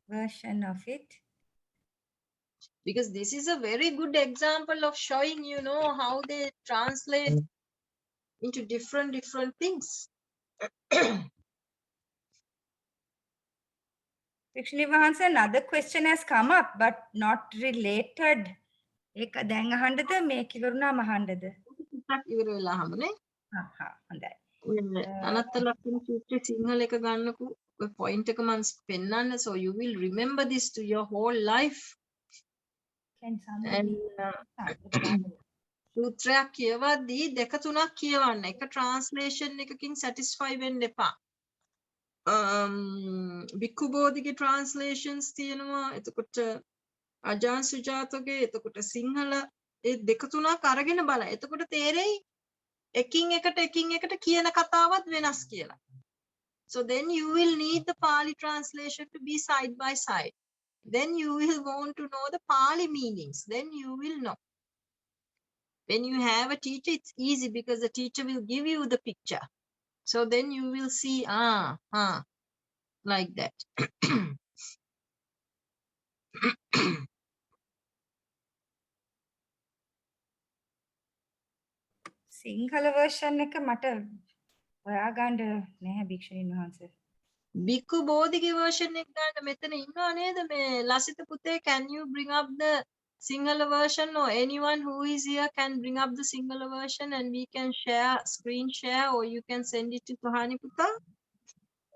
version of it. Because this is a very good example of showing, you know, how they translate into different things. Bhikshuni Mahansa, another question has come up but not related. ඒක දැන් අහන්නද මේක ඉවරුණාම අහන්නද? ටිකක් ඉවර වෙලා හමුනේ. හොඳයි. අනත්ත ලක්ෂණ සූත්‍රයේ සිංහල එක ගන්නකෝ. ඔය point එක මම පෙන්නන්න, so you will remember this to your whole life. Can somebody සූත්‍රයක් කියවද්දී දෙක තුනක් කියවන්න. එක translation එකකින් satisfy වෙන්න එපා. බික්කු බෝධිගේ translations තියෙනවා. එතකොට අජාන් සුජාතගේ, එතකොට සිංහල, ඒ දෙක තුනක් අරගෙන බලන්න. එතකොට තේරෙයි එකින් එකට කියන කතාවත් වෙනස් කියලා. So then you will need the Pali translation to be side by side. Then you will want to know the Pali meanings. Then you will know. When you have a teacher, it's easy because the teacher will give you the picture. So then you will see, like that. Sinhala version එක මට හොයාගන්න නැහැ Bhikshuni Mahansa. බික්කු බෝධිගේ version එක ගන්න මෙතන ඉන්නව නේද? මේ ලසිත පුතේ, can you bring up the Sinhala version, or anyone who is here can bring up the Sinhala version and we can share, screen share, or you can send it to Tohani Puta?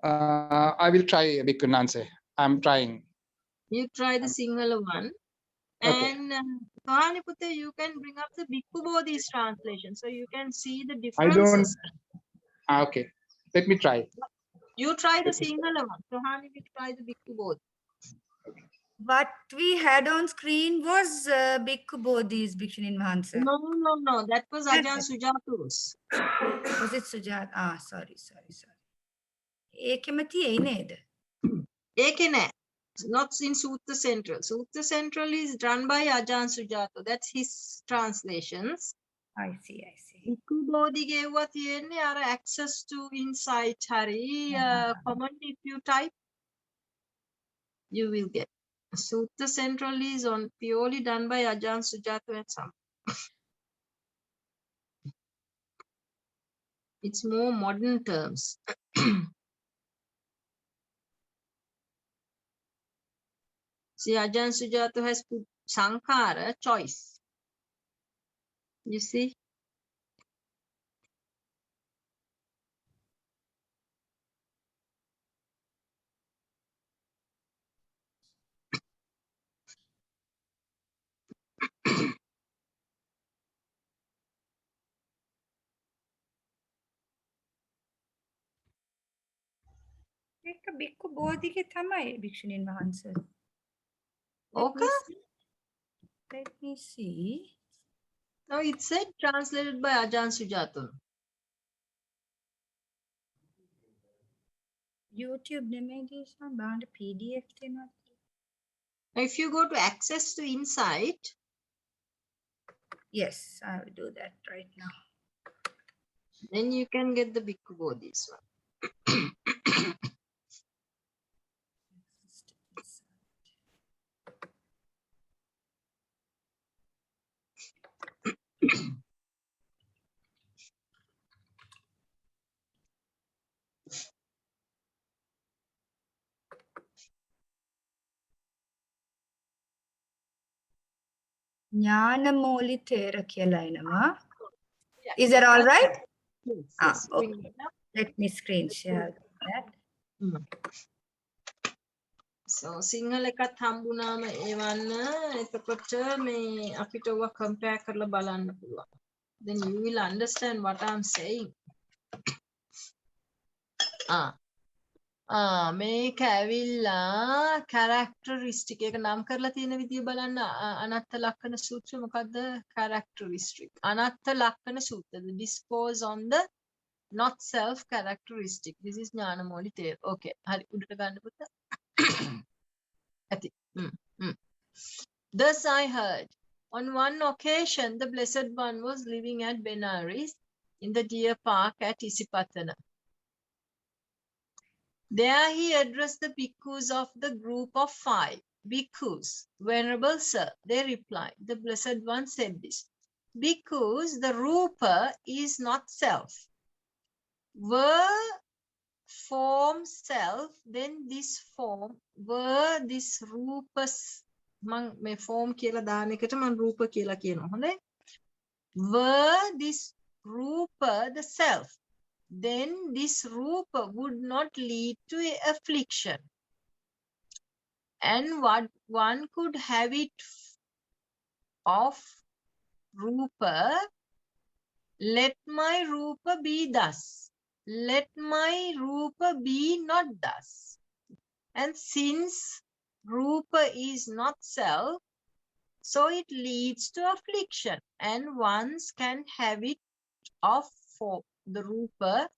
I will try, Bhikkhuni Mahansa. I'm trying. You try the Sinhala one. Okay. And Tohani Puta, you can bring up the Bhikkhu Bodhi's translation so you can see the I differences. don't. Okay. Let me try. You try the Sinhala one. Tohani will try the Bhikkhu Bodhi. What we had on screen was Bhikkhu Bodhi's Bhikshuni Mahansa. No. That was Ajahn Sujata's. Was it Sujat? Sorry. ඒකෙම තියෙයි නේද? ඒකේ නෑ. Not in Sutta Central. Sutta Central is done by Ajahn Sujato. That's his translations. I see. Bhikkhu Bodhi ගෙව්වා තියෙන්නේ අර access to insight හරි comment if you type you will get. Sutta Central is on purely done by Ajahn Sujato and some. It's more modern terms. See, Ajahn Sujato has put Sankara choice. You see? ඒක Bhikkhu Bodhiගේ තමයි Bhikshuni Mahansa. Okay. Let me see. No, it said translated by Ajahn Sujato. YouTube නෙමෙයි බලන්න PDF තියෙනවා. Now, if you go to access to insight, Yes, I will do that right now. then you can get the Bhikkhu Bodhi's one. ඥානමූලි තේර කියලා එනවා. Is that all right? Yes, bring Okay. it up. Let me screen share that. So Sinhala එකත් හම්බුනාම එවන්න. එතකොට මේ අපිට ඔවා compare කරලා බලන්න පුළුවන්. Then you will understand what I'm saying. මේක ඇවිල්ලා characteristic එක නම් කරලා තියෙන විදිය බලන්න. අනත්ත ලක්ෂණ සූත්‍රය මොකද්ද? Characteristic. අනත්ත ලක්ෂණ සූත්‍ර. The dispose on the not self characteristic. This is ඥානමෝලි තේර. Okay. හරි උඩට ගන්න පුතා. ඇති. Thus I heard. On one occasion, the Blessed One was living at Benares in the deer park at Isipatana. There he addressed the bhikkhus of the group of 5. Bhikkhus, Venerable Sir, they replied. The Blessed One said this. Bhikkhus, the rupa is not self. Were form self, then this form, were this rupas, me form kiyala දාන එකට මම රූප කියලා කියනවා. හොඳයි. Were this rupa the self, then this rupa would not lead to affliction. And what one could have it of rupa, let my rupa be thus. Let my rupa be not thus. And since rupa is not self, so it leads to affliction, and ones can have it of for the rupa.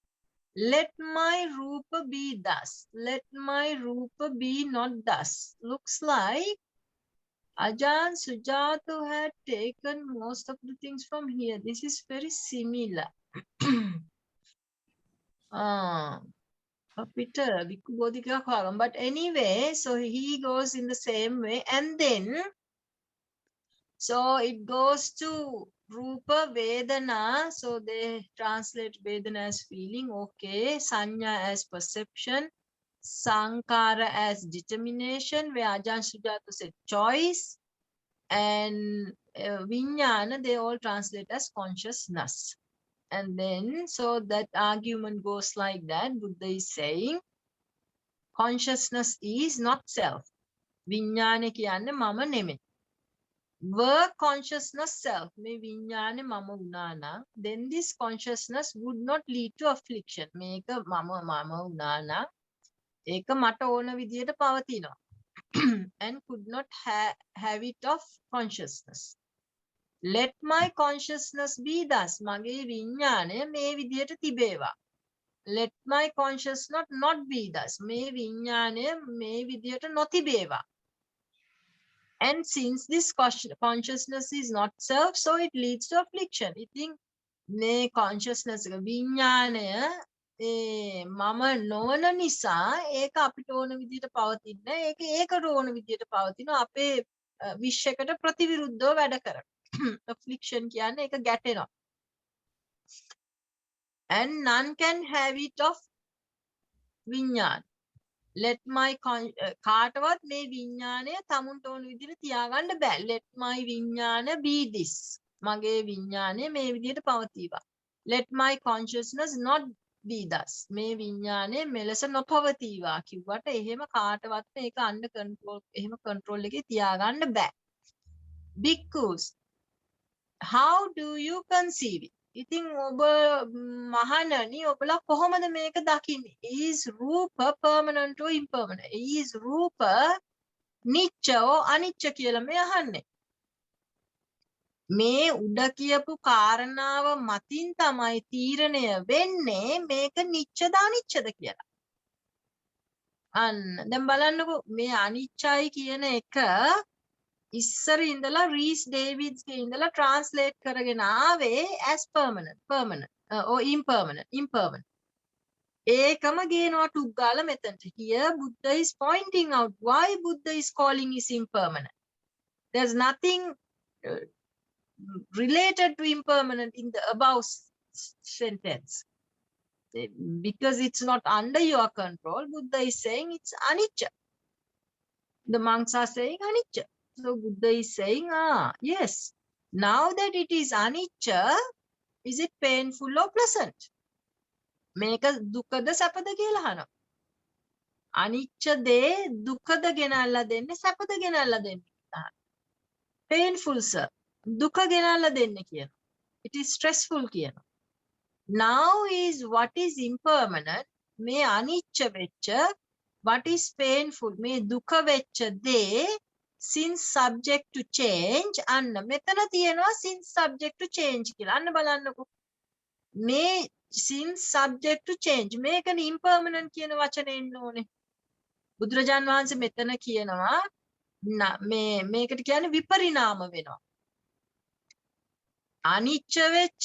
Let my rupa be thus. Let my rupa be not thus. Looks like Ajahn Sujato had taken most of the things from here. This is very similar. But anyway, so he goes in the same way, and then so it goes to Rupa Vedana. So they translate Vedana as feeling, okay, Sanya as perception, Sankara as determination, where Ajahn Sujato said choice, and Vijnana they all translate as consciousness. And then, so that argument goes like that. Buddha is saying, consciousness is not self. Vijnana kiyanne mama නෙමෙයි. Were consciousness self, me vijnane mama වුණා නම්, then this consciousness would not lead to affliction. මේක මම වුණා නම්, ඒක මට ඕන විදියට පවතිනවා. And could not have it of consciousness. Let my consciousness be thus. මගේ විඥාණය මේ විදියට තිබේවා. Let my consciousness not be thus. මේ විඥාණය මේ විදියට නොතිබේවා. And since this consciousness is not self, so it leads to affliction. ඉතින් මේ consciousness එක විඥාණය මම නොවන නිසා ඒක අපිට ඕන විදියට පවතින්නේ. ඒක ඒකට ඕන විදියට පවතිනවා. අපේ wish එකට ප්‍රතිවිරුද්ධව වැඩ කරනවා. Affliction කියන්නේ ඒක ගැටෙනවා. And none can have it of විඥාන. Let my කාටවත් මේ විඥානය තමුන්ට ඕන විදිහට තියාගන්න බෑ. Let my විඥාන be this. මගේ විඥානය මේ විදිහට පවතිවා. Let my consciousness not be thus. මේ විඥානය මෙලෙස නොපවතිවා කිව්වට එහෙම කාටවත් මේක under control එහෙම control එකේ තියාගන්න බෑ. Bhikkhus, how do you conceive it? ඉතින් ඔබ මහණනි ඔබලා කොහොමද මේක දකින්නේ? Is rupa permanent or impermanent? Is rupa nichya or anicca කියලා මේ අහන්නේ. මේ උඩ කියපු කාරණාව මතින් තමයි තීරණය වෙන්නේ මේක නිච්චද අනිච්චද කියලා. අන්න දැන් බලන්නකෝ මේ අනිච්චයි කියන එක ඉස්සර ඉඳලා රීස් ඩේවිඩ්ස් ගේ ඉඳලා translate කරගෙන ආවේ as permanent or impermanent. ඒකම ගේනවා ටුක් ගාලා මෙතනට. Here Buddha is pointing out why Buddha is calling is impermanent. There's nothing related to impermanent in the above sentence. Because it's not under your control, Buddha is saying it's anicca. The monks are saying anicca. So Buddha is saying, yes, now that it is anicca, is it painful or pleasant? Meka dukkada sapada කියලා අහනවා. අනිච්ච දේ දුකද ගෙනල්ලා දෙන්නේ සැපද ගෙනල්ලා දෙන්නේ? painful sir. දුක ගෙනල්ලා දෙන්නේ කියනවා. It is stressful කියනවා. Now is what is impermanent. මේ අනිච්ච වෙච්ච what is painful. මේ දුක වෙච්ච දේ since subject to change. අන්න මෙතන තියෙනවා since subject to change කියලා. අන්න බලන්නකෝ. මේ since subject to change. මේකනේ impermanent කියන වචනේ එන්න ඕනේ. බුදුරජාන් වහන්සේ මෙතන කියනවා මේකට කියන්නේ විපරිණාම වෙනවා. අනිච්ච වෙච්ච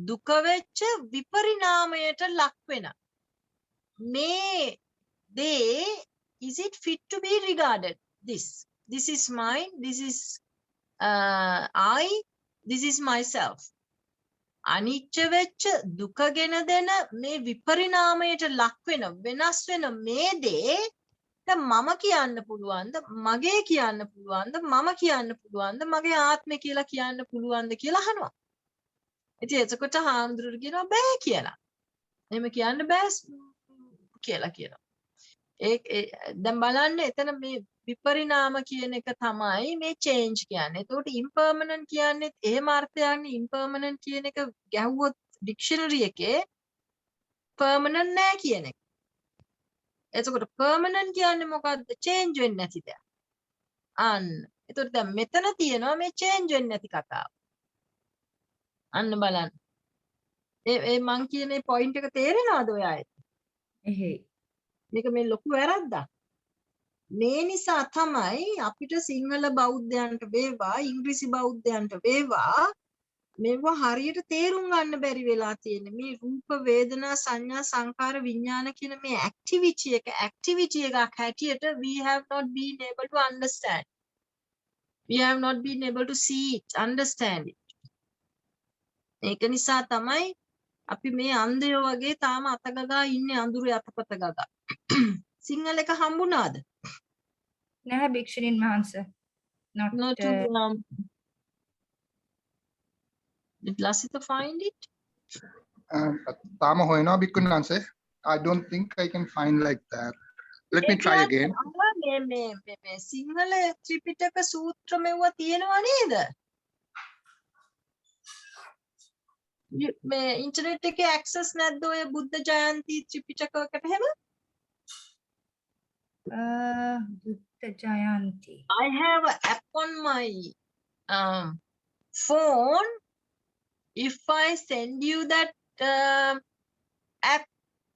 දුක වෙච්ච විපරිණාමයට ලක් වෙන මේ දේ is it fit to be regarded? This is mine, this is I, this is myself. අනිච්ච වෙච්ච දුකගෙන දෙන මේ විපරිණාමයට ලක් වෙන වෙනස් වෙන මේ දේ මම කියන්න පුළුවන්ද මගේ කියන්න පුළුවන්ද මම කියන්න පුළුවන්ද මගේ ආත්මය කියලා කියන්න පුළුවන්ද කියලා අහනවා. ඉතින් එතකොට හාමුදුරුවෝ කියනවා බෑ කියලා. එහෙම කියන්න බෑ කියලා කියනවා. දැන් බලන්න එතන මේ විපරිණාම කියන එක තමයි මේ change කියන්නේ. එතකොට impermanent කියන්නේ එහෙම අර්ථයක්නේ. impermanent කියන එක ගැහුවොත් dictionary එකේ permanent නෑ කියන එක. එතකොට permanent කියන්නේ මොකද්ද? change වෙන්නේ නැති දෙයක්. අන්න. එතකොට දැන් මෙතන තියෙනවා මේ change වෙන්නේ නැති කතාව. අන්න බලන්න. ඒ මං කියන මේ point එක තේරෙනවද ඔයාලට? එහෙයි. මේක මේ ලොකු වැරද්දක්. මේ නිසා තමයි අපිට සිංහල බෞද්ධයන්ට වේවා ඉංග්‍රීසි බෞද්ධයන්ට වේවා මේවා හරියට තේරුම් ගන්න බැරි වෙලා තියෙන්නේ. මේ රූප වේදනා සංඥා සංකාර විඥාන කියන මේ activity එකක් හැටියට we have not been able to understand. We have not been able to see it, understand it. ඒක නිසා තමයි අපි මේ අන්ධයෝ වගේ තාම අතගගා ඉන්නේ අඳුරේ අතපත ගගා. සිංහල එක හම්බුණාද? නැහැ භික්ෂුණීන් වහන්සේ. Not did Lasita find it? තාම හොයනවා බික්කුන් වහන්සේ. I don't think I can find like that. Let me try again. මේ සිංහල ත්‍රිපිටක සූත්‍ර මෙවුවා තියෙනවා නේද? මේ ඉන්ටර්නෙට් එකේ access නැද්ද ඔය බුද්ධ ජයන්ති ත්‍රිපිටකයකට හැම? Buddha Jayanti. I have an app on my phone. If I send you that app,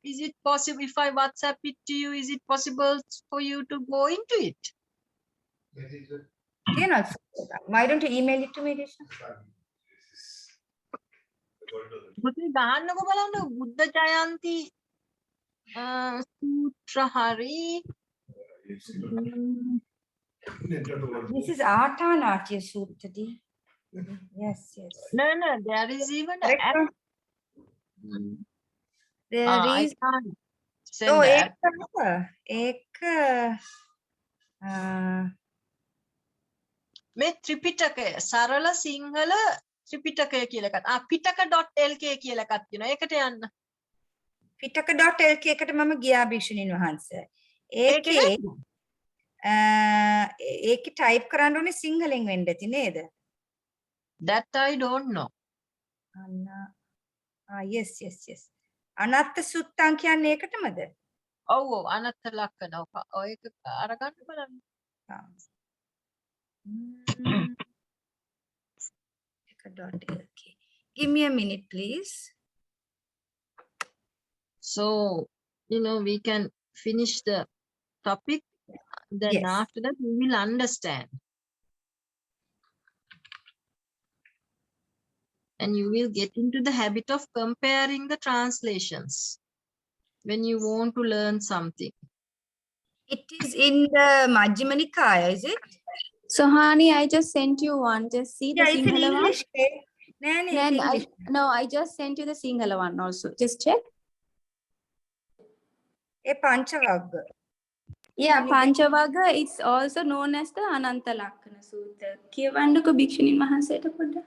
is it possible? If I WhatsApp it to you, is it possible for you to go into it? Why don't you email it to me, Risha? මුතුයි ගහන්නකො බලන්න බුද්ධ ජයන්ති සූත්‍ර හරි. This is Atanatya Suttadi. Yes. No, there is even an app. There I is. can't send Oh, that. මේ ත්‍රිපිටකය සරල සිංහල ත්‍රිපිටකය කියලා එකක්. පිටක.lk කියලා එකක් තියෙනවා. ඒකට යන්න. පිටක.lk එකට මම ගියා භික්ෂුණීන් වහන්සේ. ඒකේ type කරන්න ඕනේ සිංහලෙන් වෙන්න ඇති නේද? That I don't know. Yes. අනත්ත සුත්තං කියන්නේ ඒකටමද? ඔව් අනත්ත ලක්ෂණ. ඔය එක අරගන්න බලන්න. .lk. Give me a minute, please. So, we can finish the topic. Then Yes. after that, we will understand. And you will get into the habit of comparing the translations when you want to learn something. It is in the Majjhima Nikaya, is it? So, honey, I just sent you one. Just see the Yeah, it's in Sinhala one. English. Then I just sent you the Sinhala one also. Just check. A Panchavagga. Yeah, Panchavagga, it's also known as the Ananta Lakkana Sutta. Kiyawannako Bhikshuneen Wahanseta podda.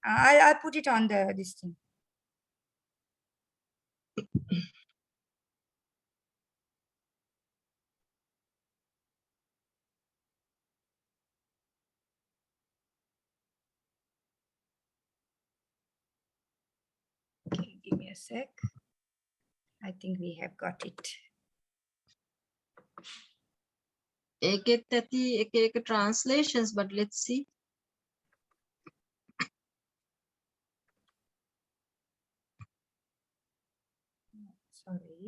I'll put it on this thing. Give me a sec. I think we have got it. ඒකෙත් ඇති එක එක translations, but let's see. Sorry.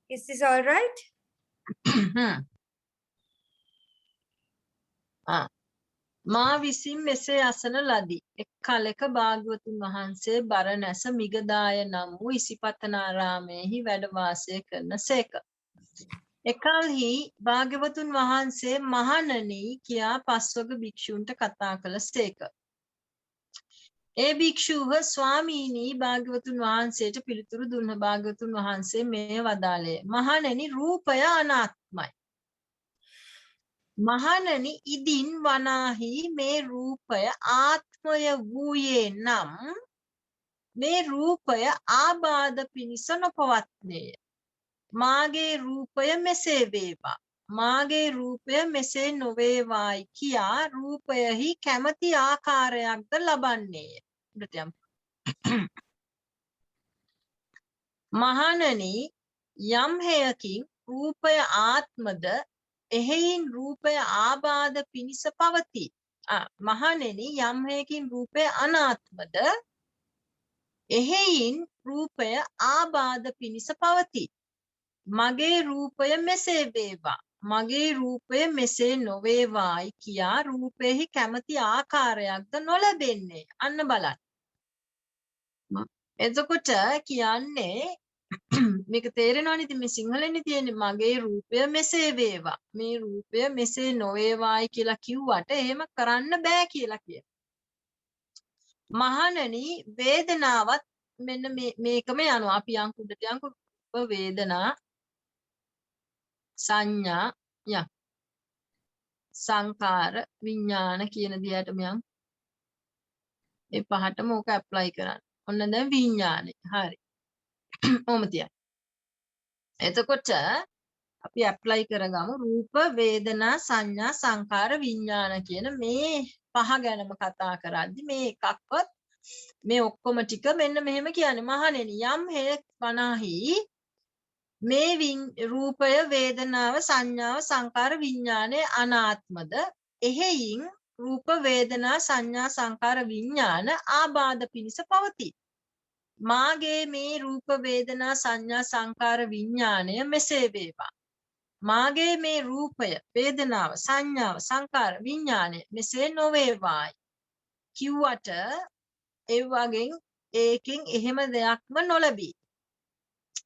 Is this all right? මා විසින් මෙසේ අසන ලදී. එක් කලෙක භාග්‍යවතුන් වහන්සේ බරණැස මිගදාය නම් වූ ඉසිපතනාරාමයෙහි වැඩ වාසය කරන සේක. එකල්හි භාග්‍යවතුන් වහන්සේ මහණනි කියා පස්වග භික්ෂූන්ට කතා කළ සේක. ඒ භික්ෂූව ස්වාමීනි භාග්‍යවතුන් වහන්සේට පිළිතුරු දුන්න. භාග්‍යවතුන් වහන්සේ මේ වදාළේ මහණනි රූපය අනාත්මයි. මහණනි ඉදින් වනාහි මේ රූපය ආත්මය වූයේ නම් මේ රූපය ආබාධ පිණිස නොපවත්නේය. මාගේ රූපය මෙසේ වේවා. මාගේ රූපය මෙසේ නොවේවායි කියා රූපයෙහි කැමැති ආකාරයක්ද ලබන්නේය. මහණනි යම් හේයකින් රූපය ආත්මද එහෙයින් රූපය ආබාධ පිණිස පවතී. මහණෙනි යම් හේයකින් රූපය අනාත්මද එහෙයින් රූපය ආබාධ පිණිස පවතී. මගේ රූපය මෙසේ වේවා. මගේ රූපය මෙසේ නොවේවායි කියා රූපයෙහි කැමැති ආකාරයක්ද නොලැබෙන්නේ. අන්න බලන්න. එතකොට කියන්නේ මේක තේරෙනවනේ. ඉතින් මේ සිංහලෙන්නේ තියෙන්නේ මගේ රූපය මෙසේ වේවා. මේ රූපය මෙසේ නොවේවායි කියලා කිව්වට එහෙම කරන්න බෑ කියලා කියනවා. මහණනි වේදනාවත් මෙන්න මේකම යනවා. අපි අංකුඩට යන්කු වේදනා සංඥා සංකාර විඥාන කියන දිහාටම යන්. ඒ පහටම ඕක ඇප්ලයි කරන්න. ඔන්න දැන් විඥානේ. හරි. ඔහොම තියන්න. එතකොට අපි ඇප්ලයි කරගමු රූප වේදනා සංඥා සංකාර විඥාන කියන මේ පහ ගැනම කතා කරද්දි මේ එකක්වත් මේ ඔක්කොම ටික මෙන්න මෙහෙම කියන්නේ මහණෙනි යම් හේයක් වනාහි මේ රූපය වේදනාව සංඥාව සංකාර විඥානය අනාත්මද එහෙයින් රූප වේදනා සංඥා සංකාර විඥාන ආබාධ පිණිස පවතී. මාගේ මේ රූප වේදනා සංඥා සංකාර විඥානය මෙසේ වේවා. මාගේ මේ රූපය වේදනාව සංඥාව සංකාර විඥානය මෙසේ නොවේවායි කිව්වට ඒ වගේ ඒකෙන් එහෙම දෙයක්ම නොලැබී.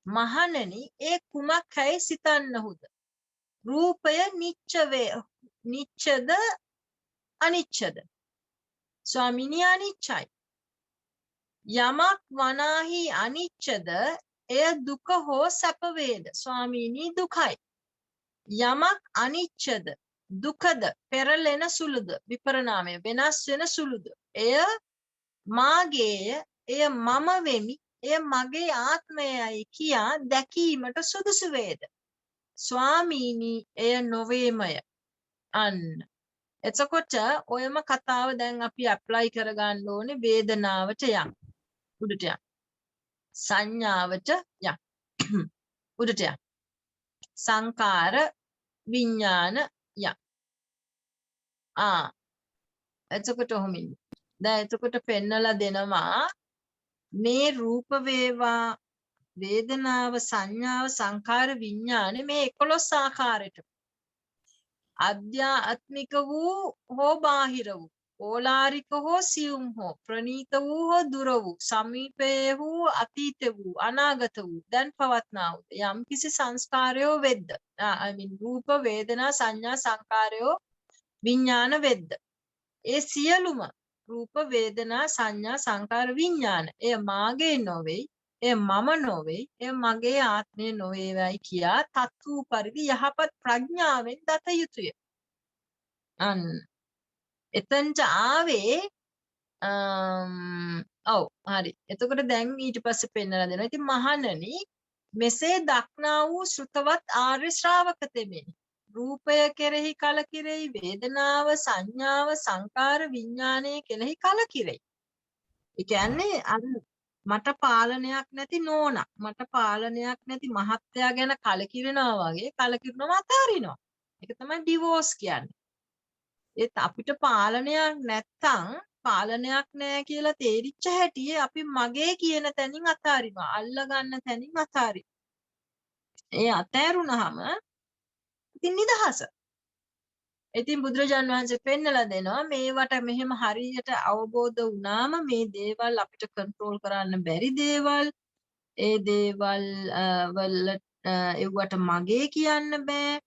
මහණනි ඒ කුමක්යි සිතන්නහුද? රූපය නිච්චද අනිච්චද? ස්වාමිනී අනිච්චයි. යමක් වනාහි අනිච්චද එය දුක හෝ සැප වේද? ස්වාමීනී දුකයි. යමක් අනිච්චද දුකද පෙරලෙන සුළුද විපරණාමය වෙනස් වෙන සුළුද එය මාගේය එය මම වෙමි එය මගේ ආත්මයයි කියා දැකීමට සුදුසු වේද? ස්වාමීනී එය නොවේමය. අන්න එතකොට ඔයම කතාව දැන් අපි ඇප්ලයි කරගන්න ඕනේ වේදනාවට යන්න. උඩට යන්න. සංඥාවට යන්න. උඩට යන්න. සංකාර විඥාන යන්න. එතකොට ඔහොමින්. දැන් එතකොට පෙන්නලා දෙනවා මේ රූප වේවා වේදනාව සංඥාව සංකාර විඥානේ මේ 11 ආකාරයට අධ්‍යාත්මික වූ හෝ බාහිර වූ ඕලාරික හෝ සියුම් හෝ ප්‍රනීත වූ හෝ දුර වූ සමීපයේ වූ අතීත වූ අනාගත වූ දැන් පවත්නා වූ යම් කිසි සංස්කාරයෝ වෙද්ද I mean රූප වේදනා සංඥා සංකාරයෝ විඥාන වෙද්ද ඒ සියලුම රූප වේදනා සංඥා සංකාර විඥාන එය මාගේ නොවේ එය මම නොවේ එය මගේ ආත්මය නොවේවයි කියා තත්ත්ව පරිදි යහපත් ප්‍රඥාවෙන් දත යුතුය. අන්න එතනට ආවේ ඔව් හරි. එතකොට දැන් ඊට පස්සේ පෙන්නලා දෙනවා. ඉතින් මහණනි මෙසේ දක්නා වූ ශ්‍රුතවත් ආර්ය ශ්‍රාවක තෙමෙනි. රූපය කෙරෙහි කලකිරෙයි, වේදනාව, සංඥාව, සංකාර, විඥානය කෙරෙහි කලකිරෙයි. ඒ කියන්නේ අර මට පාලනයක් නැති නෝනා, මට පාලනයක් නැති මහත්තයා ගැන කලකිරෙනවා වගේ කලකිරනව අතාරිනවා. ඒක තමයි ඩිවෝස් කියන්නේ. ඒත් අපිට පාලනයක් නැත්තම් පාලනයක් නැහැ කියලා තේරිච්ච හැටි අපි මගේ කියන තැනින් අතාරිනවා. අල්ල ගන්න තැනින් අතාරිනවා. ඒ අතෑරුණාම ඉතින් නිදහස. ඉතින් බුදුරජාන් වහන්සේ පෙන්නලා දෙනවා මේවට මෙහෙම හරියට අවබෝධ වුණාම මේ දේවල් අපිට කන්ට්‍රෝල් කරන්න බැරි දේවල්. ඒ දේවල් ඒවට මගේ කියන්න බෑ.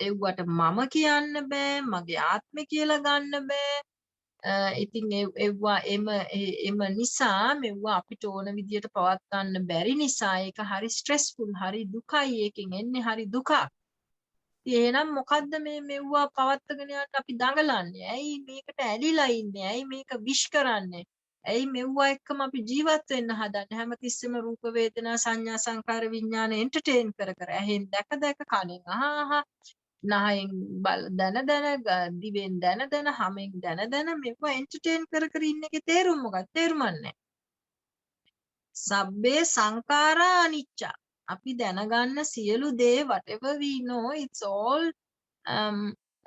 ඒවට මම කියන්න බෑ. මගේ ආත්මය කියලා ගන්න බෑ. ඉතින් ඒවා එම නිසා මෙවුවා අපිට ඕන විදියට පවත්වන්න බැරි නිසා ඒක හරි ස්ට්‍රෙස්ෆුල්, හරි දුකයි. ඒකෙන් එන්නේ හරි දුකක්. එහෙනම් මොකද්ද මේ මෙවුවා පවත්වාගෙන යන්න අපි දඟලන්නේ? ඇයි මේකට ඇලිලා ඉන්නේ? ඇයි මේක විශ් කරන්නේ? ඇයි මෙවුවා එක්කම අපි ජීවත් වෙන්න හදන්නේ? හැමතිස්සෙම රූප වේදනා සංඥා සංකාර විඥාන එන්ටර්ටේන් කර කර ඇහෙන් දැක දැක කනෙන් අහහ නහයෙන් දැන දැන දිවෙන් දැන දැන හමෙන් දැන දැන මෙවුවා එන්ටර්ටේන් කර කර ඉන්න එකේ තේරුම මොකක්ද? තේරුමක් නැහැ. සබ්බේ සංඛාරා අනිච්චා. අපි දැනගන්න සියලු දේ whatever we know it's all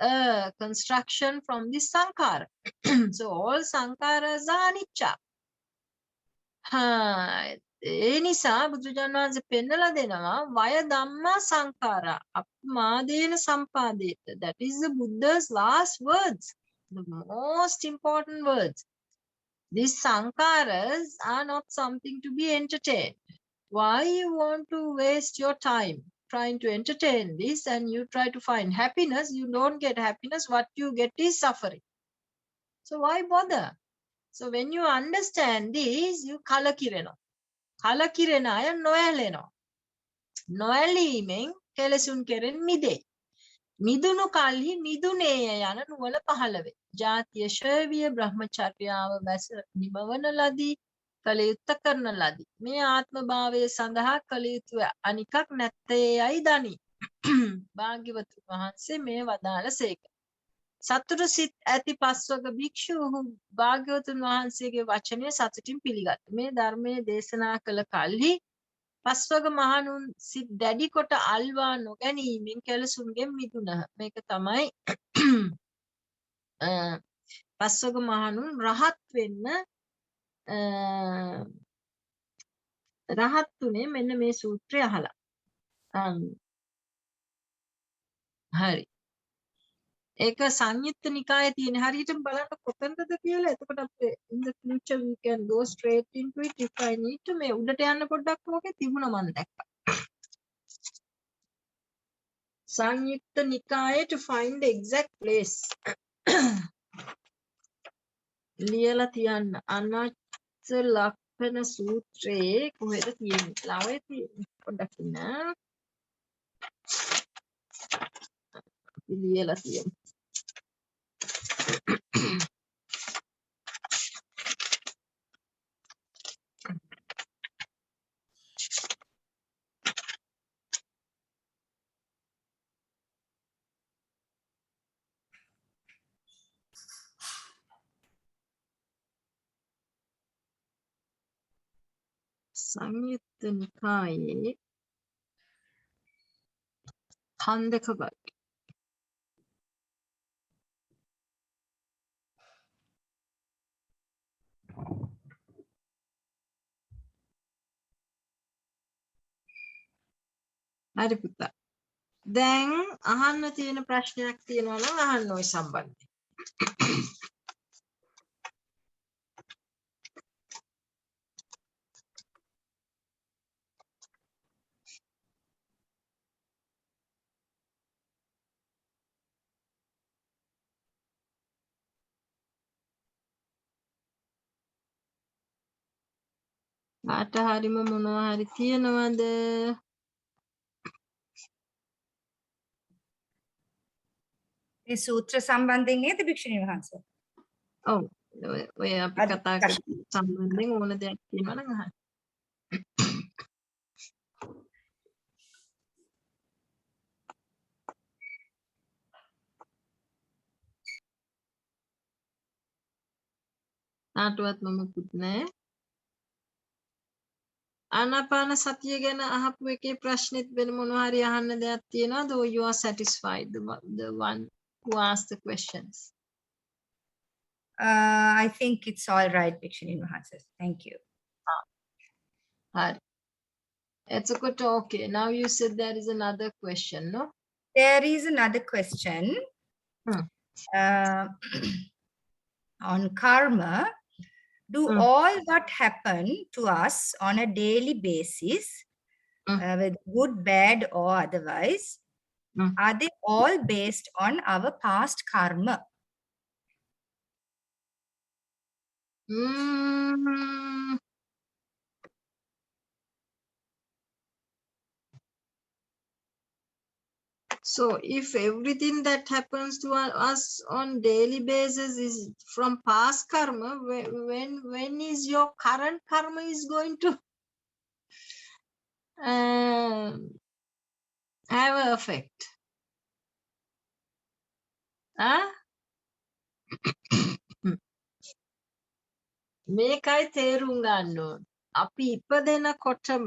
a construction from this sankhara. So all sankharas are anicca. ඒ නිසා බුදුරජාණන් වහන්සේ පෙන්නලා දෙනවා වය ධම්මා සංඛාරා අප්මාදේන සම්පාදේත. That is the Buddha's last words, the most important words. These sankharas are not something to be entertained. Why you want to waste your time trying to entertain this and you try to find happiness? You don't get happiness. What you get is suffering. So why bother? So when you understand this, you kalakireno. Kalakirena ay noeleno. Noelimen kelesun keren mide. මිදුණු කල්හි මිදුනේය යන නුවණ පහළ වේ. ජාතිය ශෛවිය බ්‍රහ්මචර්යාව වැස නිමවන ලදී කළ යුත්ත කරන ලදී. මේ ආත්ම භාවයේ සඳහා කළ යුතු අනිකක් නැත්තේයයි දනි. භාග්‍යවතුන් වහන්සේ මේ වදාළසේක. සතුට සිත් ඇති පස්වග භික්ෂුව භාග්‍යවතුන් වහන්සේගේ වචනය සතුටින් පිළිගත්. මේ ධර්මයේ දේශනා කළ කල්හි පස්වග මහණුන් සිත් දැඩි කොට අල්වා නොගැනීමෙන් කෙලසුන්ගෙන් මිදුණහ. මේක තමයි පස්වග මහණුන් රහත් වෙන්න රහත් උනේ මෙන්න මේ සූත්‍රය අහලා. හරි. ඒක සංයුත්ත නිකායේ තියෙන හරියටම බලන්න කොතනද කියලා. එතකොට අපේ in the future we can go straight into it if I need to. මේ උඩට යන්න පොඩ්ඩක් ඕකේ තිබුණා මම දැක්කා. සංයුත්ත නිකායේ to find the exact place. ලියලා තියන්න අනච්ච ලක්ෂණ සූත්‍රයේ කොහෙද තියෙන්නේ? ලාවේ තියෙන්නේ. පොඩ්ඩක් ඉන්න. ලියලා තියෙන්නේ. සංයුත්ත නිකායේ ඛණ්ඩක වර්ග. හරි පුතා. දැන් අහන්න තියෙන ප්‍රශ්නයක් තියෙනවා නම් අහන්න ওই සම්බන්ධයෙන්. කාට හරිම මොනවා හරි තියෙනවද? මේ සූත්‍ර සම්බන්ධයෙන් නේද භික්ෂුණී වහන්සේ? ඔව් ඔය අපි Other කතා discussion. කරපු සම්බන්ධයෙන් ඕන දෙයක් තියෙනවා නම් අහන්න. කාටවත් මොකුත් නැහැ. ආනාපාන සතිය ගැන අහපු එකේ ප්‍රශ්නෙත් වෙන මොනවා හරි අහන්න දෙයක් තියෙනවද? Or you are satisfied, the one who asked the questions? I think it's all right, Bhikshuni Mahasays. Thank you. හරි. එතකොට okay. Now you said there is another question, no? There is another question Hmm. on karma. Do Hmm. all what happen to us on a daily basis, Hmm. whether good, bad, or otherwise, Hmm. are they all based on our past karma? Mm. So if everything that happens to us on daily basis is from past karma, when is your current karma is going to have an effect? Huh? මේකයි තේරුම් ගන්න ඕන. අපි ඉපදෙනකොටම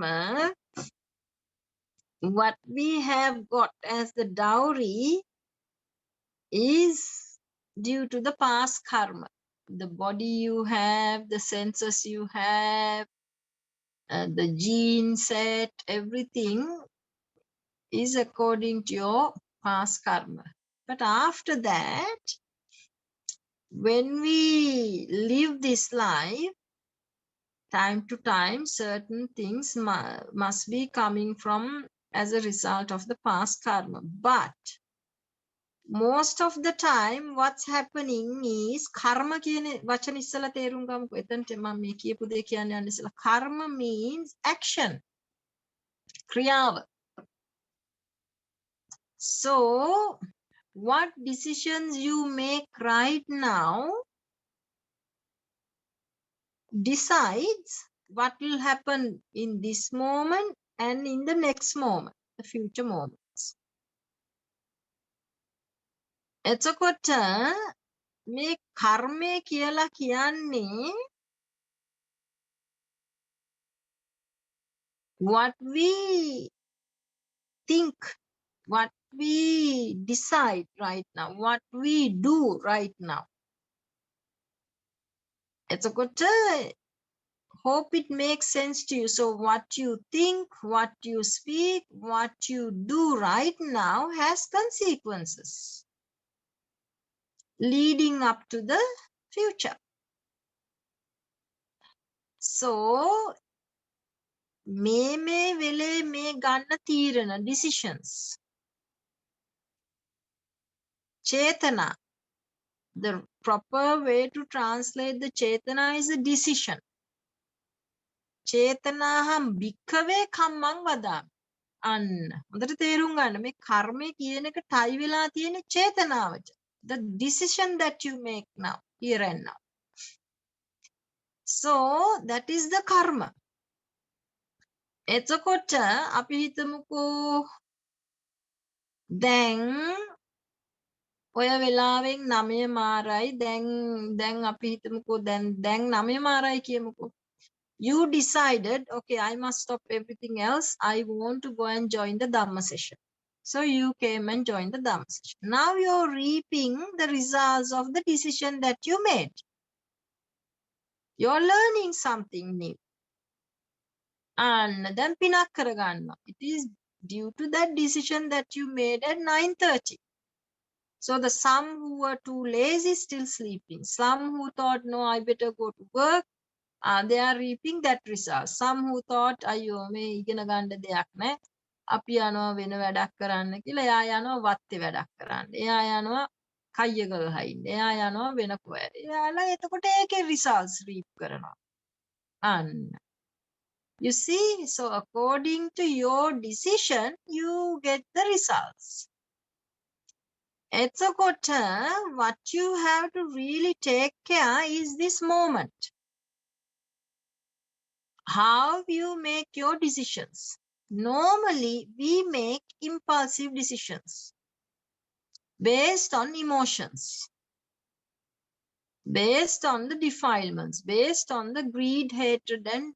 what we have got as the dowry is due to the past karma. The body you have, the senses you have, the gene set, everything is according to your past karma. But after that, when we live this life, time to time, certain things must be coming from as a result of the past karma. But most of the time, what's happening is karma කියන වචන ඉස්සලා තේරුම් ගමුකෝ. එතනට මම මේ කියපු දේ කියන්න යන්නේ ඉස්සලා. Karma means action. ක්‍රියාව. So, what decisions you make right now decides what will happen in this moment and in the next moment, the future moments. එතකොට මේ කර්මය කියලා කියන්නේ what we think, what we decide right now, what we do right now. එතකොට hope it makes sense to you. So what you think, what you speak, what you do right now has consequences leading up to the future. So මේ වෙලේ මේ ගන්න තීරණ, decisions, චේතනා. The proper way to translate the chetana is a decision. චේතනාහං භික්ඛවේ කම්මං වදාමි. අන්න හොඳට තේරුම් ගන්න මේ කර්මය කියන එක ටයි වෙලා තියෙන චේතනාවට. The decision that you make now, here and now. So that is the karma. එතකොට අපි හිතමුකෝ දැන් ඔය වෙලාවෙන් 9 මාරයි දැන් අපි හිතමුකෝ දැන් 9 මාරයි කියමුකෝ. You decided, okay, I must stop everything else. I want to go and join the Dhamma session. So you came and joined the Dhamma session. Now you're reaping the results of the decision that you made. You're learning something new. And then පිනක් කරගන්නවා. It is due to that decision that you made at 9:30. So the some who were too lazy still sleeping. Some who thought, no, I better go to work. They are reaping that result. Some who thought, අයියෝ මේ ඉගෙන ගන්න දෙයක් නැහැ. අපි යනවා වෙන වැඩක් කරන්න කියලා. එයා යනවා වත්තේ වැඩක් කරන්න. එයා යනවා කයිය ගහයින්න. එයා යනවා වෙන කොහෙද. එයාලා එතකොට ඒකේ results reap කරනවා. අන්න. You see, so according to your decision, you get the results. එතකොට what you have to really take care is this moment. How you make your decisions. Normally, we make impulsive decisions based on emotions, based on the defilements, based on the greed, hatred, and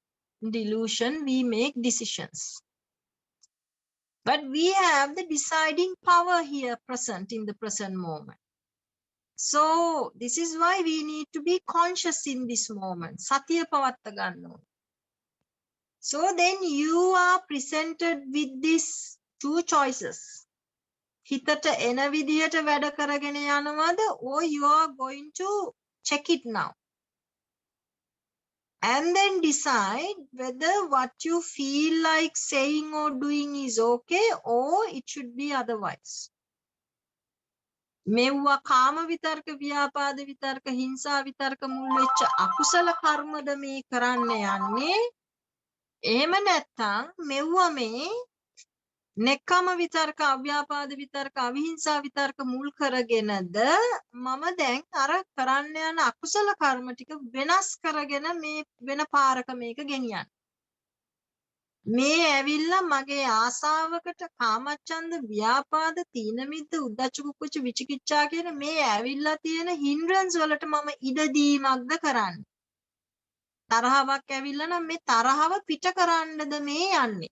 delusion. We make decisions. But we have the deciding power here present in the present moment. So this is why we need to be conscious in this moment. Satya pavatta ganna. So then you are presented with these two choices. හිතට එන විදියට වැඩ කරගෙන යනවද, or you are going to check it now and then decide whether what you feel like saying or doing is okay or it should be otherwise. මෙව්වා කාම විතර්ක, ව්‍යාපාද විතර්ක, හිංසා විතර්ක මුල් වෙච්ච අකුසල කර්මද මේ කරන්න යන්නේ? එහෙම නැත්නම් මෙව්වා මේ නෙක්ඛම්ම විතර්ක, අව්‍යාපාද විතර්ක, අවිහිංසා විතර්ක මුල් කරගෙනද මම දැන් අර කරන්න යන අකුසල කර්ම ටික වෙනස් කරගෙන මේ වෙන පාරක මේක ගෙනියන්න. මේ ඇවිල්ලා මගේ ආසාවකට කාමච්ඡන්ද, ව්‍යාපාද, තීන මිද්ද, උද්ධච්ච කුක්කුච්ච විචිකිච්ඡා කියන මේ ඇවිල්ලා තියෙන hindrance වලට මම ඉඩ දීමක්ද කරන්නේ? තරහවක් ඇවිල්ලා නම් මේ තරහව පිට කරන්නද මේ යන්නේ?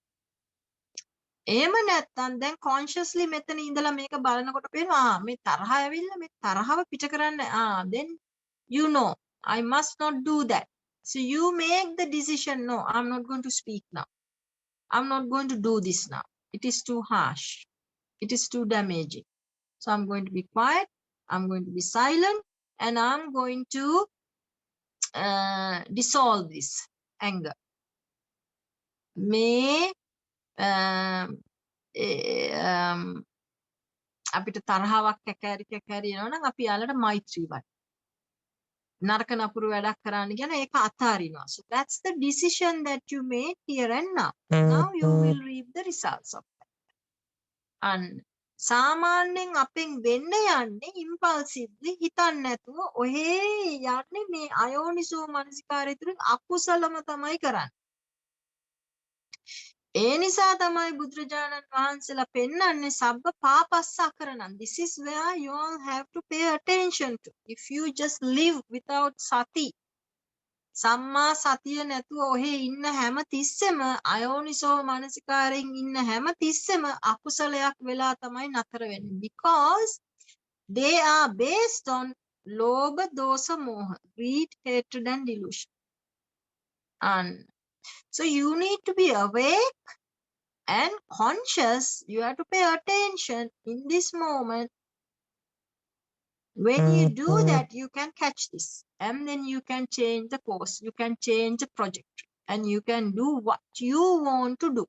එහෙම නැත්නම් දැන් consciously මෙතන ඉඳලා මේක බලනකොට පේනවා මේ තරහ ඇවිල්ලා මේ තරහව පිට කරන්න. Then you know I must not do that. So you make the decision, no, I'm not going to speak now. I'm not going to do this now. It is too harsh. It is too damaging. So I'm going to be quiet. I'm going to be silent. And I'm going to dissolve this anger. May අපිට තරහාවක් කැකෑරි එනවා නම් අපි යාලට මෛත්‍රී වඩ. නරක නපුරු වැඩක් කරන්න කියන ඒක අතාරිනවා. So that's the decision that you made here and now. Now you will reap the results of that. And සාමාන්‍යයෙන් අපෙන් වෙන්න යන්නේ impulsively හිතන්න නැතුව ඔහේ යන්නේ මේ අයෝනිසෝ මනසිකාරය තුළින් අකුසලම තමයි කරන්නේ. ඒ නිසා තමයි බුදුරජාණන් වහන්සේලා පෙන්වන්නේ සබ්බ පාපස්සකරණං. This is where you all have to pay attention to. If you just live without sati, සම්මා සතිය නැතුව ඔහේ ඉන්න හැම තිස්සෙම අයෝනිසෝ මානසිකාරයෙන් ඉන්න හැම තිස්සෙම අකුසලයක් වෙලා තමයි නතර වෙන්නේ. Because they are based on ලෝභ, දෝෂ, මෝහ, greed, hatred and delusion. And so you need to be awake and conscious. You have to pay attention in this moment. When you do that, you can catch this. And then you can change the course. You can change the trajectory. And you can do what you want to do.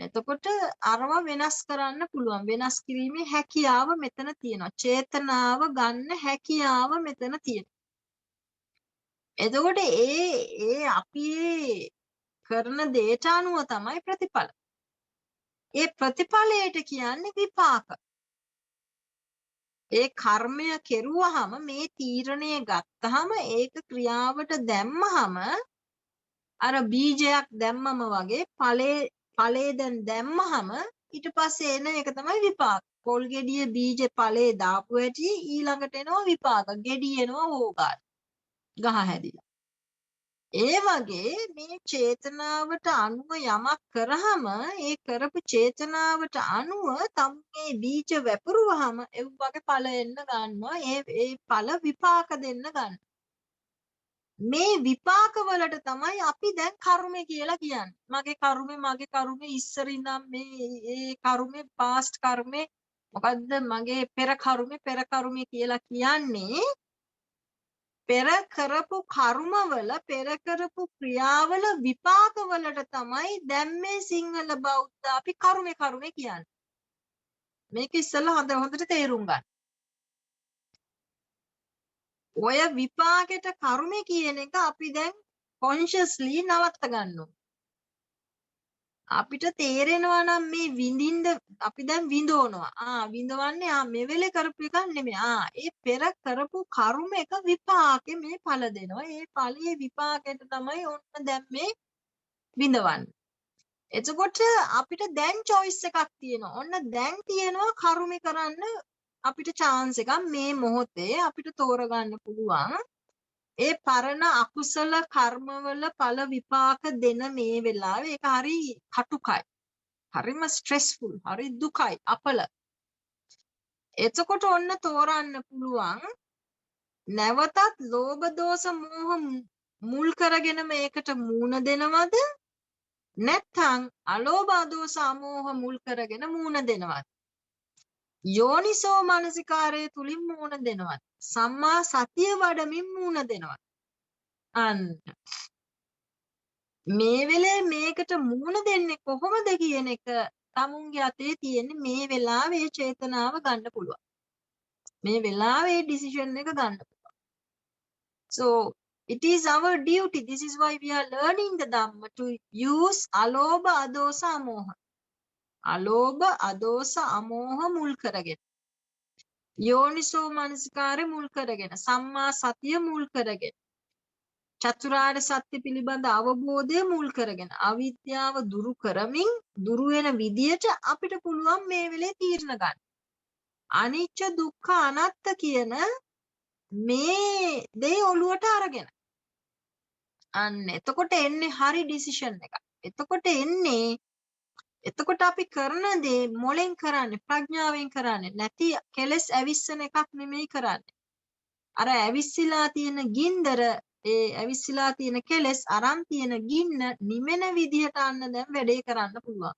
එතකොට අරව වෙනස් කරන්න පුළුවන්. වෙනස් කිරීමේ හැකියාව මෙතන තියෙනවා. චේතනාව ගන්න හැකියාව මෙතන තියෙනවා. එතකොට ඒ අපි කරන දේට අනුව තමයි ප්‍රතිඵල. ඒ ප්‍රතිඵලයට කියන්නේ විපාක. ඒ කර්මය කෙරුවහම මේ තීරණය ගත්තහම ඒක ක්‍රියාවට දැම්මහම අර බීජයක් දැම්මම වගේ ඵලේ දැන් දැම්මහම ඊට පස්සේ එන එක තමයි විපාක. පොල් ගෙඩිය බීජ ඵලේ දාපු හැටි ඊළඟට එනවා විපාක. ගෙඩිය එනවා ඕගාට. ගහ හැදිලා. ඒ වගේ මේ චේතනාවට අනුව යමක් කරාම ඒ කරපු චේතනාවට අනුව තමයි බීජ වැපරුවාම ඒ වගේ ඵල එන්න ගන්නවා. ඒ ඵල විපාක දෙන්න ගන්නවා. මේ විපාක වලට තමයි අපි දැන් කර්මය කියලා කියන්නේ. මගේ කර්මය ඉස්සර ඉඳන් මේ ඒ කර්මය past කර්මය මොකද්ද මගේ පෙර කර්මය කියලා කියන්නේ පෙර කරපු කර්මවල පෙර කරපු ක්‍රියාවල විපාක වලට තමයි දැන් මේ සිංහල බෞද්ධ අපි කර්මය කියන්නේ. මේක ඉස්සෙල්ලා හොඳට තේරුම් ගන්න. ඔය විපාකෙට කර්මය කියන එක අපි දැන් consciously නවත්ත ගන්නවා. අපිට තේරෙනවා නම් මේ විඳින්න අපි දැන් විඳවනවා. විඳවන්නේ මේ වෙලේ කරපු එකක් නෙමෙයි. ඒ පෙර කරපු කර්ම එක විපාකේ මේ ඵල දෙනවා. ඒ ඵලයේ විපාකයට තමයි ඔන්න දැන් මේ විඳවන්නේ. එතකොට අපිට දැන් choice එකක් තියෙනවා. ඔන්න දැන් තියෙනවා කර්ම කරන්න අපිට chance එකක් මේ මොහොතේ අපිට තෝරගන්න පුළුවන්. ඒ පරණ අකුසල කර්මවල ඵල විපාක දෙන මේ වෙලාවේ ඒක හරි කටුකයි. හරිම ස්ට්‍රෙස්ෆුල්. හරි දුකයි. අපල. එතකොට ඔන්න තෝරන්න පුළුවන් නැවතත් ලෝභ දෝෂ මෝහ මුල් කරගෙන මේකට මූණ දෙනවද? නැත්නම් අලෝභ දෝෂ අමෝහ මුල් කරගෙන මූණ දෙනවද? යෝනිසෝ මනසිකාරය තුලින් මූණ දෙනවද? සම්මා සතිය වඩමින් මූණ දෙනවද? අන්න මේ වෙලේ මේකට මූණ දෙන්නේ කොහොමද කියන එක තමුන්ගේ අතේ තියෙන්නේ. මේ වෙලාවේ චේතනාව ගන්න පුළුවන්. මේ වෙලාවේ decision එක ගන්න පුළුවන්. So it is our duty. This is why we are learning the Dhamma to use alobha adosa amoha. Alobha adosa amoha මුල් කරගෙන. යෝනිසෝ මනසිකාරය මුල් කරගෙන. සම්මා සතිය මුල් කරගෙන. චතුරාර්ය සත්‍ය පිළිබඳ අවබෝධය මුල් කරගෙන අවිද්‍යාව දුරු කරමින් දුරු වෙන විදියට අපිට පුළුවන් මේ වෙලේ තීරණ ගන්න. අනිච්ච දුක්ඛ අනාත්ත කියන මේ දේ ඔළුවට අරගෙන. අන්න එතකොට එන්නේ හරි ඩිසිෂන් එකක්. එතකොට අපි කරන දේ මොලෙන් කරන්නේ ප්‍රඥාවෙන් කරන්නේ නැති කෙලස් ඇවිස්සන එකක් නෙමෙයි කරන්නේ. අර ඇවිස්සලා තියෙන ගින්දර ඇවිස්සලා තියෙන කෙලස් අරන් තියෙන ගින්න නිමෙන විදිහට අන්න දැන් වැඩේ කරන්න පුළුවන්.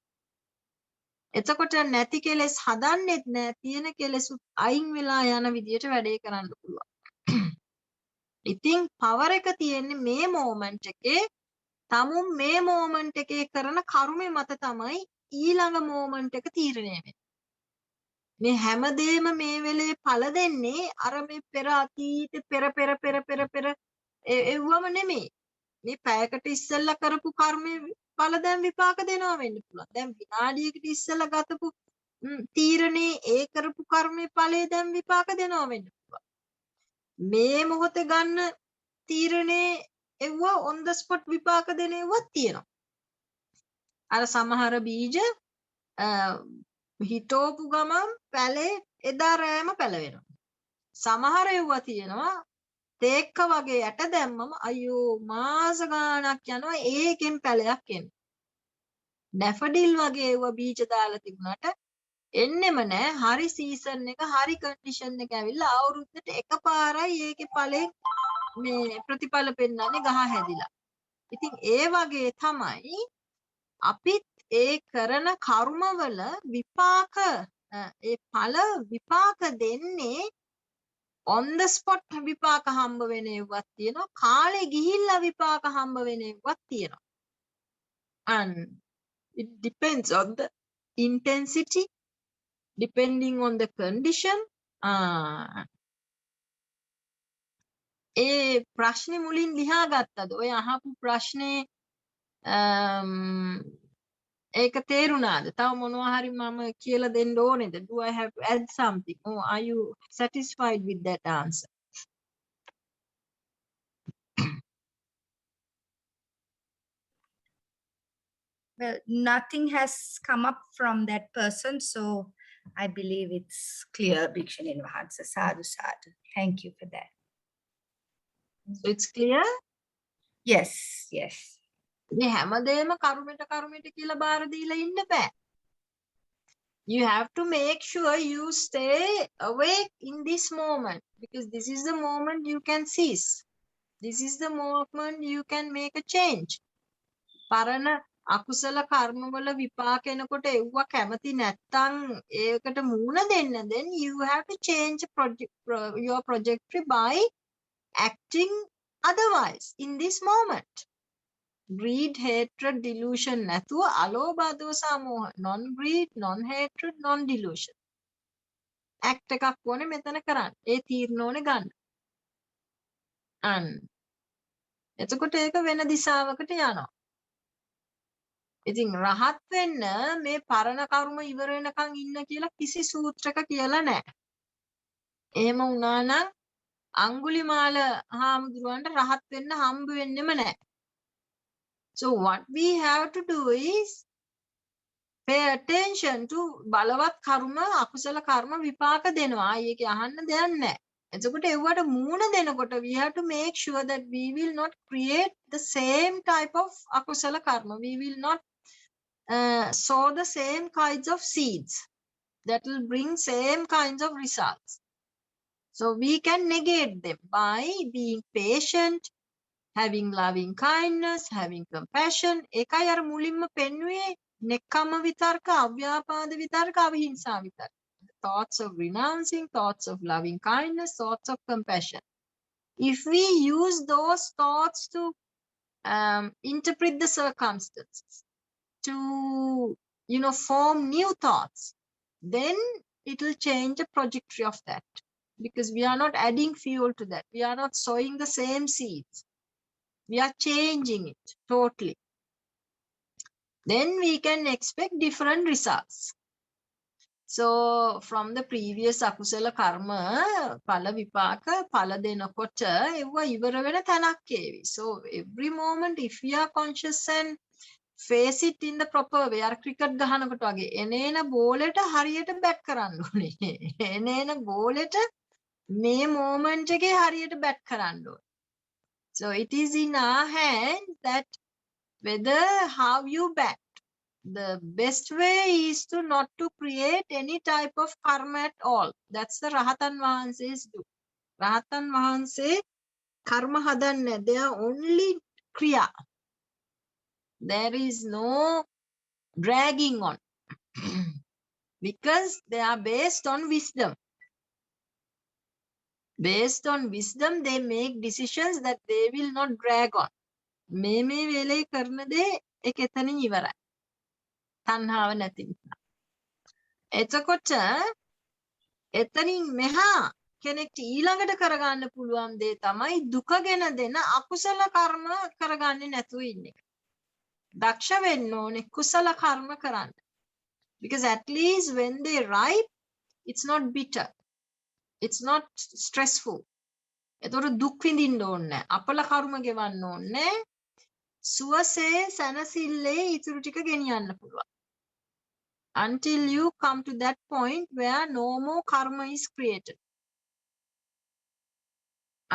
එතකොට නැති කෙලස් හදන්නෙත් නෑ තියෙන කෙලසුත් අයින් වෙලා යන විදිහට වැඩේ කරන්න පුළුවන්. ඉතින් පවර් එක තියෙන්නේ මේ මොමන්ට් එකේ. තමුන් මේ මොමන්ට් එකේ කරන කර්මය මත තමයි ඊළඟ මොමන්ට් එක තීරණය වෙන්නේ. මේ හැමදේම මේ වෙලේ ඵල දෙන්නේ අර මේ පෙර අතීත පෙර එව්වම නෙමෙයි. මේ පැයකට ඉස්සෙල්ලා කරපු කර්මයේ ඵල දැන් විපාක දෙනවා වෙන්න පුළුවන්. දැන් විනාඩියකට ඉස්සෙල්ලා ගතපු තීරණේ ඒ කරපු කර්මයේ ඵලයේ දැන් විපාක දෙනවා වෙන්න පුළුවන්. මේ මොහොතේ ගන්න තීරණේ එව්ව on the spot විපාක දෙන ඒවාක් තියෙනවා. අර සමහර බීජ හිටෝපු ගමන් පැලේ එදා රෑම පැලවෙනවා. සමහර ඒවා තියෙනවා තේක්ක වගේ යට දැම්මම අයියෝ මාස ගාණක් යනවා ඒකෙන් පැලයක් එන්නේ. ඩැෆඩිල් වගේ ඒවා බීජ දාලා තිබුණාට එන්නෙම නෑ. හරි සීසන් එක හරි කන්ඩිෂන් එක ඇවිල්ලා අවුරුද්දට එකපාරයි ඒකේ ඵලෙන් මේ ප්‍රතිඵල පෙන්නන්නේ ගහ හැදිලා. ඉතින් ඒ වගේ තමයි අපිත් ඒ කරන කර්මවල විපාක ඒ ඵල විපාක දෙන්නේ on the spot විපාක හම්බ වෙන ඒවාක් තියෙනවා. කාලේ ගිහිල්ලා විපාක හම්බ වෙන ඒවාක් තියෙනවා. and it depends on the intensity depending on the condition. ඒ ප්‍රශ්නේ මුලින් ලියා ගත්තද? ඔය අහපු ප්‍රශ්නේ ඒක තේරුණාද? තව මොනවා හරි මම කියලා දෙන්න ඕනේද? Do I have to add something? Or are you satisfied with that answer? Well, nothing has come up from that person, so I believe it's clear, Bhikshuni Vahansa. Sadhu, sadhu. Thank you for that. So it's clear? Yes, yes. මේ හැමදේම කර්මයට කියලා බාර දීලා ඉන්න බෑ. You have to make sure you stay awake in this moment because this is the moment you can seize. This is the moment you can make a change. පරණ අකුසල කර්මවල විපාක එනකොට එව්ව කැමති නැත්තම් ඒකට මූණ දෙන්න then you have to change your trajectory by acting otherwise in this moment. Greed, hatred, delusion නැතුව අලෝභ දෝස මෝහ non greed, non hatred, non delusion. act එකක් ඕනේ මෙතන කරන්න. ඒ තීරණ ඕනේ ගන්න. එතකොට ඒක වෙන දිශාවකට යනවා. ඉතින් රහත් වෙන්න මේ පරණ කර්ම ඉවර වෙනකන් ඉන්න කියලා කිසි සූත්‍රක කියලා නැහැ. එහෙම වුණා නම් අඟුලිමාල හාමුදුරුවන්ට රහත් වෙන්න හම්බ වෙන්නෙම නැහැ. So what we have to do is pay attention to බලවත් කර්ම අකුසල කර්ම විපාක දෙනවා. ඒකේ අහන්න දෙයක් නැහැ. එතකොට ඒවට මූණ දෙනකොට we have to make sure that we will not create the same type of akusala karma. We will not sow the same kinds of seeds that will bring same kinds of results. So we can negate them by being patient, having loving kindness, having compassion. එකයි අර මුලින්ම පෙන්වුවේ නෙක්ඛම්ම විතර්ක, අව්‍යාපාද විතර්ක, අවිහිංසා විතර්ක. Thoughts of renouncing, thoughts of loving kindness, thoughts of compassion. If we use those thoughts to interpret the circumstances, to form new thoughts, then it will change the trajectory of that, because we are not adding fuel to that. We are not sowing the same seeds. We are changing it totally. Then we can expect different results. So from the previous akusala karma phala vipaka phala denakota ewa ivara wena thanak evi. So every moment if we are conscious and face it in the proper way, ar cricket gahanakota wage enena bowleta hariyata bat karanna one. Enena bowleta me moment එකේ හරියට bat කරන්න ඕනේ. So it is in our hands that whether how you bat. The best way is to not to create any type of karma at all. That's the Rahatan Vahanse's do. Rahatan Vahanse karma hadanne. They are only kriya. There is no dragging on. Because they are based on wisdom. Based on wisdom, they make decisions that they will not drag on. මේ වෙලේ කරන දේ ඒක එතනින් ඉවරයි. තණ්හාව නැති නිසා. එතකොට එතනින් මෙහා කෙනෙක්ට ඊළඟට කරගන්න පුළුවන් දේ තමයි දුකගෙන දෙන අකුසල කර්ම කරගන්නේ නැතුව ඉන්න එක. දක්ෂ වෙන්න ඕනේ කුසල කර්ම කරන්න. Because at least when they ripe, it's not bitter. It's not stressful. එතකොට දුක් විඳින්න ඕනේ. අපල කර්ම ගෙවන්න ඕනේ. සුවසේ සනසිල්ලේ ඉතුරු ටික ගෙනියන්න පුළුවන්. Until you come to that point where no more karma is created.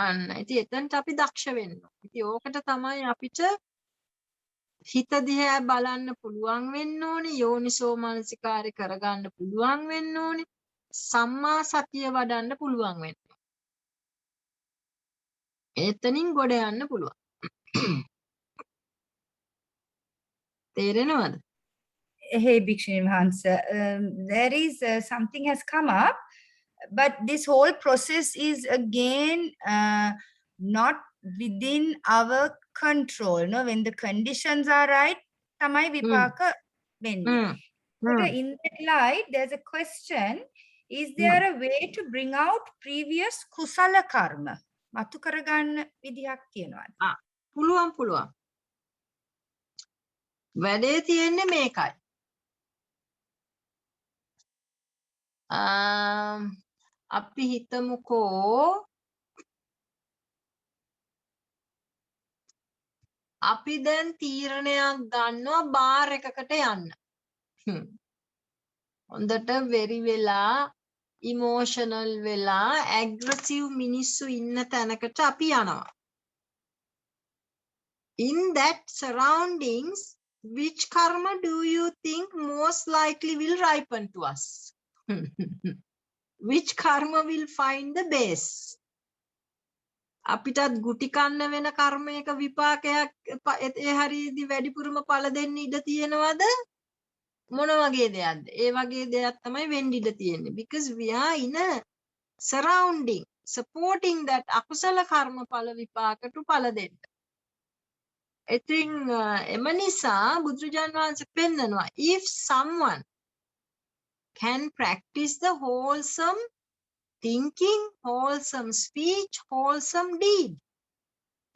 And ඉතින් එතනට අපි දක්ෂ වෙන්න ඕනේ. ඉතින් ඕකට තමයි අපිට හිත දිහා බලන්න පුළුවන් වෙන්න ඕනේ. යෝනිසෝ මනසිකාරය කරගන්න පුළුවන් වෙන්න ඕනේ. සම්මා සතිය වඩන්න පුළුවන් වෙන්න. එතනින් ගොඩ යන්න පුළුවන්. තේරෙනවද? Hey, Bhikshuni Mahansa, there is something has come up, but this whole process is again not within our control. No, when the conditions are right, tamai vipaka venni. In that light, there's a question: is there a way to bring out previous kusala karma? Matu karaganna vidiyak tiyenawada? පුළුවන්. වැඩේ තියෙන්නේ මේකයි. අපි හිතමුකෝ අපි දැන් තීරණයක් ගන්නවා බාර් එකකට යන්න. හොඳට වෙරි වෙලා ඉමෝෂනල් වෙලා ඇග්‍රෙසිව් මිනිස්සු ඉන්න තැනකට අපි යනවා. In that surroundings, which karma do you think most likely will ripen to us? Which karma will find the base? අපිටත් ගුටි කන්න වෙන කර්මයක විපාකයක් ඒ හරියදී වැඩිපුරම ඵල දෙන්න ඉඩ තියෙනවද? මොන වගේ දෙයක්ද? ඒ වගේ දෙයක් තමයි වෙන්න ඉඩ තියෙන්නේ. Because we are in a surrounding supporting that අකුසල කර්ම ඵල විපාකට ඵල දෙන්න. ඉතින් එම නිසා බුදුරජාණන් වහන්සේ පෙන්නනවා if someone can practice the wholesome thinking, wholesome speech, wholesome deed,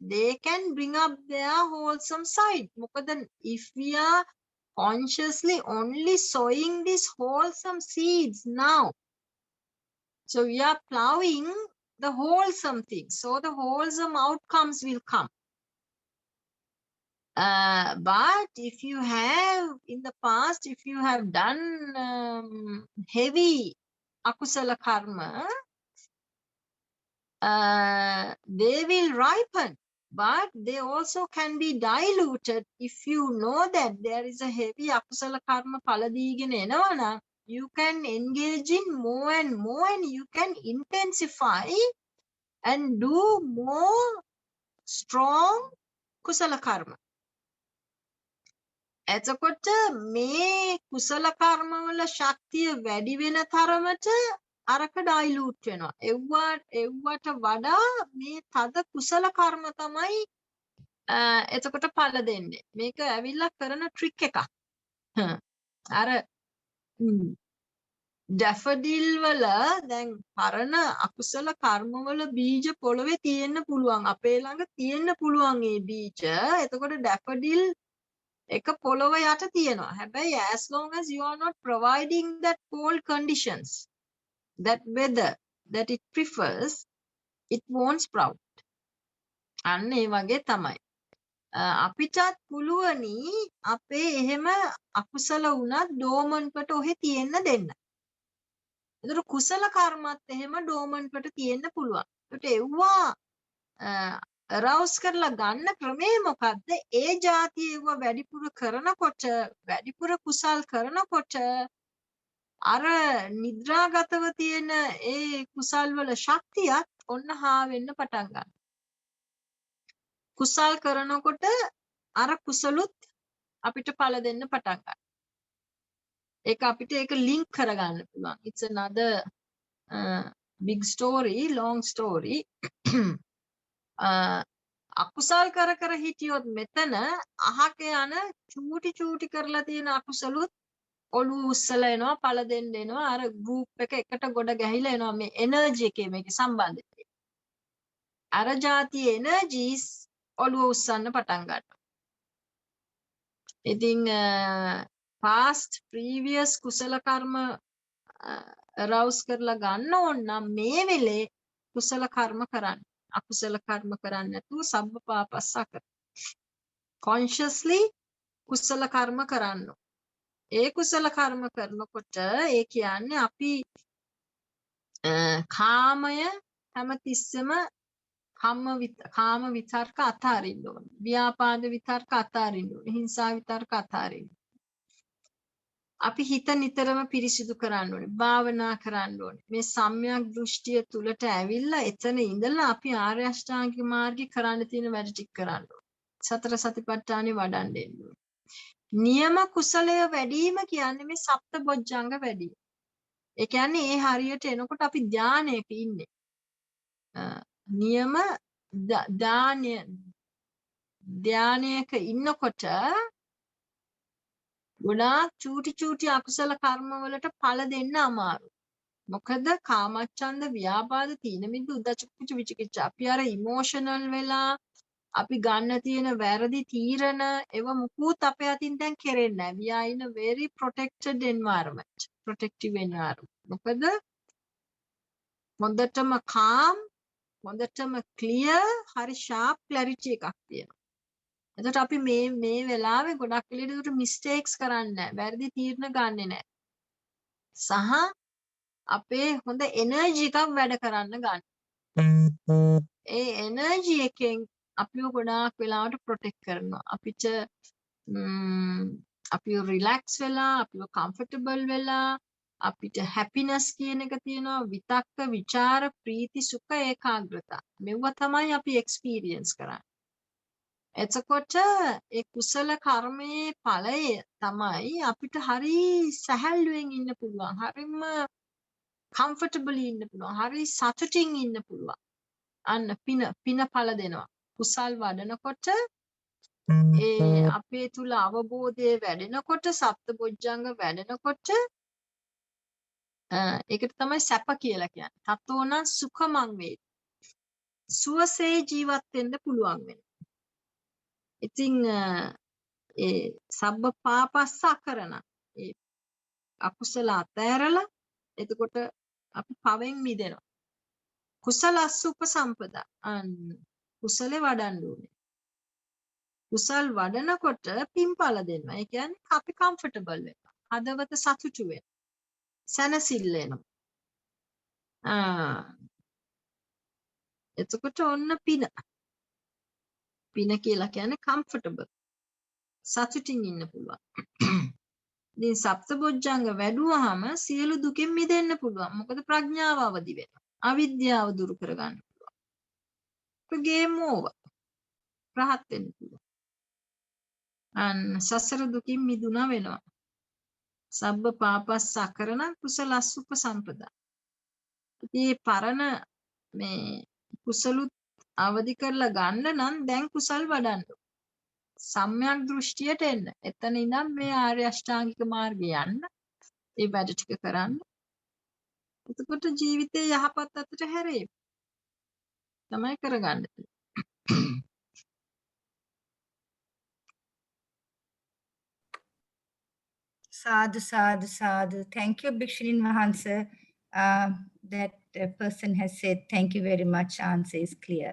they can bring up their wholesome side. මොකද if we are consciously only sowing these wholesome seeds now. So we are plowing the wholesome things, so the wholesome outcomes will come. But if you have in the past, if you have done heavy akusala karma, they will ripen, but they also can be diluted. If you know that there is a heavy akusala karma paladigena enawana, you can engage in more and more, and you can intensify and do more strong kusala karma. එතකොට මේ කුසල කර්ම වල ශක්තිය වැඩි වෙන තරමට අරක ඩයිලූට් වෙනවා. එව්වට වඩා මේ තද කුසල කර්ම තමයි එතකොට ඵල දෙන්නේ. මේක ඇවිල්ලා කරන ට්‍රික් එකක්. අර ඩැෆඩිල් වල දැන් පරණ අකුසල කර්ම වල බීජ පොළවේ තියෙන්න පුළුවන්. අපේ ළඟ තියෙන්න පුළුවන් මේ බීජ. එතකොට ඩැෆඩිල් එක පොළොව යට තියෙනවා. හැබැයි as long as you are not providing that cold conditions, that weather that it prefers, it won't sprout. අන්න ඒ වගේ තමයි. අපිටත් පුළුවනි අපේ එහෙම අකුසල වුණත් ඩෝමන්ට්ට ඔහෙ තියෙන්න දෙන්න. ඒතර කුසල කර්මත් එහෙම ඩෝමන්ට්ට තියෙන්න පුළුවන්. ඒකට එව්වා රවුස් කරලා ගන්න ක්‍රමේ මොකද්ද? ඒ જાතියව වැඩිපුර කරනකොට, වැඩිපුර කුසල් කරනකොට අර නිද්‍රාගතව තියෙන ඒ කුසල් වල ශක්තියත් ඔන්න හා වෙන්න පටන් ගන්නවා. කුසල් කරනකොට අර කුසලුත් අපිට ඵල දෙන්න පටන් ගන්නවා. ඒක අපිට ඒක ලින්ක් කරගන්න පුළුවන්. It's another big story, long story. අකුසල් කර කර හිටියොත් මෙතන අහක යන චූටි කරලා තියෙන අකුසලුත් ඔළුව උස්සලා එනවා, ඵල දෙන්න එනවා. අර ගෲප් එක එකට ගොඩ ගැහිලා එනවා. මේ එනර්ජි එකේ මේකේ සම්බන්ධය. අර જાති එනර්ජිස් ඔළුව උස්සන්න පටන් ගන්නවා. ඉතින් past previous කුසල කර්ම රවුස් කරලා ගන්න ඕන නම් මේ වෙලේ කුසල කර්ම කරන්න. අකුසල කර්ම කරන්නේ නැතුව සබ්බ පාපස්සා කර. consciously කුසල කර්ම කරන්න. ඒ කුසල කර්ම කරනකොට ඒ කියන්නේ අපි කාමය හැමතිස්සෙම කාම විතර්ක අතාරින්න ඕනේ. ව්‍යාපාද විතර්ක අතාරින්න ඕනේ. හිංසා විතර්ක අතාරින්න. අපි හිත නිතරම පිරිසිදු කරන්න ඕනේ. භාවනා කරන්න ඕනේ. මේ සම්‍යක් දෘෂ්ටිය තුලට ඇවිල්ලා එතන ඉඳලා අපි ආර්ය අෂ්ටාංගික මාර්ගේ කරන්න තියෙන වැඩ ටික කරන්න ඕනේ. සතර සතිපට්ඨානෙ වඩන්න දෙන්න ඕනේ. නියම කුසලය වැඩිම කියන්නේ මේ සප්ත බොජ්ජංග වැඩි. ඒ කියන්නේ ඒ හරියට එනකොට අපි ධානයක ඉන්නේ. නියම ධානයක ඉන්නකොට ගොඩාක් චූටි අකුසල කර්ම වලට ඵල දෙන්න අමාරුයි. මොකද කාමච්ඡන්ද, ව්‍යාපාද, තීන මිද්ද, උද්ධච්ච කුච්ච විචිකිච්ඡා අපි අර ඉමෝෂනල් වෙලා අපි ගන්න තියෙන වැරදි තීරණ ඒව මුකුත් අපේ අතින් දැන් කෙරෙන්නේ නැහැ. We are in a very protected environment. Protective environment. මොකද හොඳටම calm, හොඳටම clear, හරි sharp clarity එකක් තියෙනවා. එතකොට අපි මේ වෙලාවේ ගොඩක් වෙලෙට මිස්ටේක්ස් කරන්නේ නැහැ. වැරදි තීරණ ගන්නෙ නැහැ. සහ අපේ හොඳ එනර්ජි එකක් වැඩ කරන්න ගන්න. ඒ එනර්ජි එකෙන් අපිව ගොඩාක් වෙලාවට ප්‍රොටෙක්ට් කරනවා. අපිව රිලැක්ස් වෙලා, අපිව කම්ෆර්ටබල් වෙලා, අපිට හැපිනස් කියන එක තියෙනවා. විතක්ක, ਵਿਚාර, ප්‍රීති, සුඛ, ඒකාග්‍රතාව. මෙව තමයි අපි එක්ස්පීරියන්ස් කරන්නේ. එතකොට ඒ කුසල කර්මයේ ඵලය තමයි අපිට හරි සැහැල්ලුවෙන් ඉන්න පුළුවන්. හරිම කම්ෆර්ටබලි ඉන්න පුළුවන්. හරි සතුටින් ඉන්න පුළුවන්. අන්න පින ඵල දෙනවා. කුසල් වඩනකොට ඒ අපේ තුල අවබෝධය වැඩෙනකොට, සප්තබොජ්ජංග වැඩෙනකොට ඒකට තමයි සැප කියලා කියන්නේ. තතෝන සුඛමං වේ. සුවසේ ජීවත් වෙන්න පුළුවන් වෙනවා. ඉතින් ඒ සබ්බ පාපස්ස කරන ඒ අකුසල අතෑරලා එතකොට අපි පවෙන් මිදෙනවා. කුසලස්ස උපසම්පදා. අන්න කුසලේ වඩන්න ඕනේ. කුසල් වඩනකොට පින්පල දෙනවා. ඒ කියන්නේ අපි කම්ෆර්ටබල් වෙනවා. හදවත සතුටු වෙනවා. සැනසෙල්ල එනවා. එතකොට ඔන්න පින. පින කියලා කියන්නේ කම්ෆර්ටබල්. සතුටින් ඉන්න පුළුවන්. ඉතින් සප්තබොජ්ජංග වැඩුවාම සියලු දුකෙන් මිදෙන්න පුළුවන්. මොකද ප්‍රඥාව අවදි වෙනවා. අවිද්‍යාව දුරු කරගන්න පුළුවන්. ඒක ගේම් ඕවර්. රහත් වෙන්න පුළුවන්. අන්න සසර දුකින් මිදුණා වෙනවා. සබ්බ පාපස්ස කරන කුසලස්ස උපසම්පදා. ඉතින් පරණ මේ කුසලුත් අවදි කරලා ගන්න නම් දැන් කුසල් වඩන්න. සම්‍යක් දෘෂ්ටියට එන්න. එතන ඉඳන් මේ ආර්ය අෂ්ටාංගික මාර්ගේ යන්න. ඒ වැඩ ටික කරන්න. එතකොට ජීවිතේ යහපත් අතට හැරේ. තමයි කරගන්න. Sadhu, sadhu, sadhu. Thank you, Bhikshuni Mahansa. That person has said, thank you very much. Answer is clear.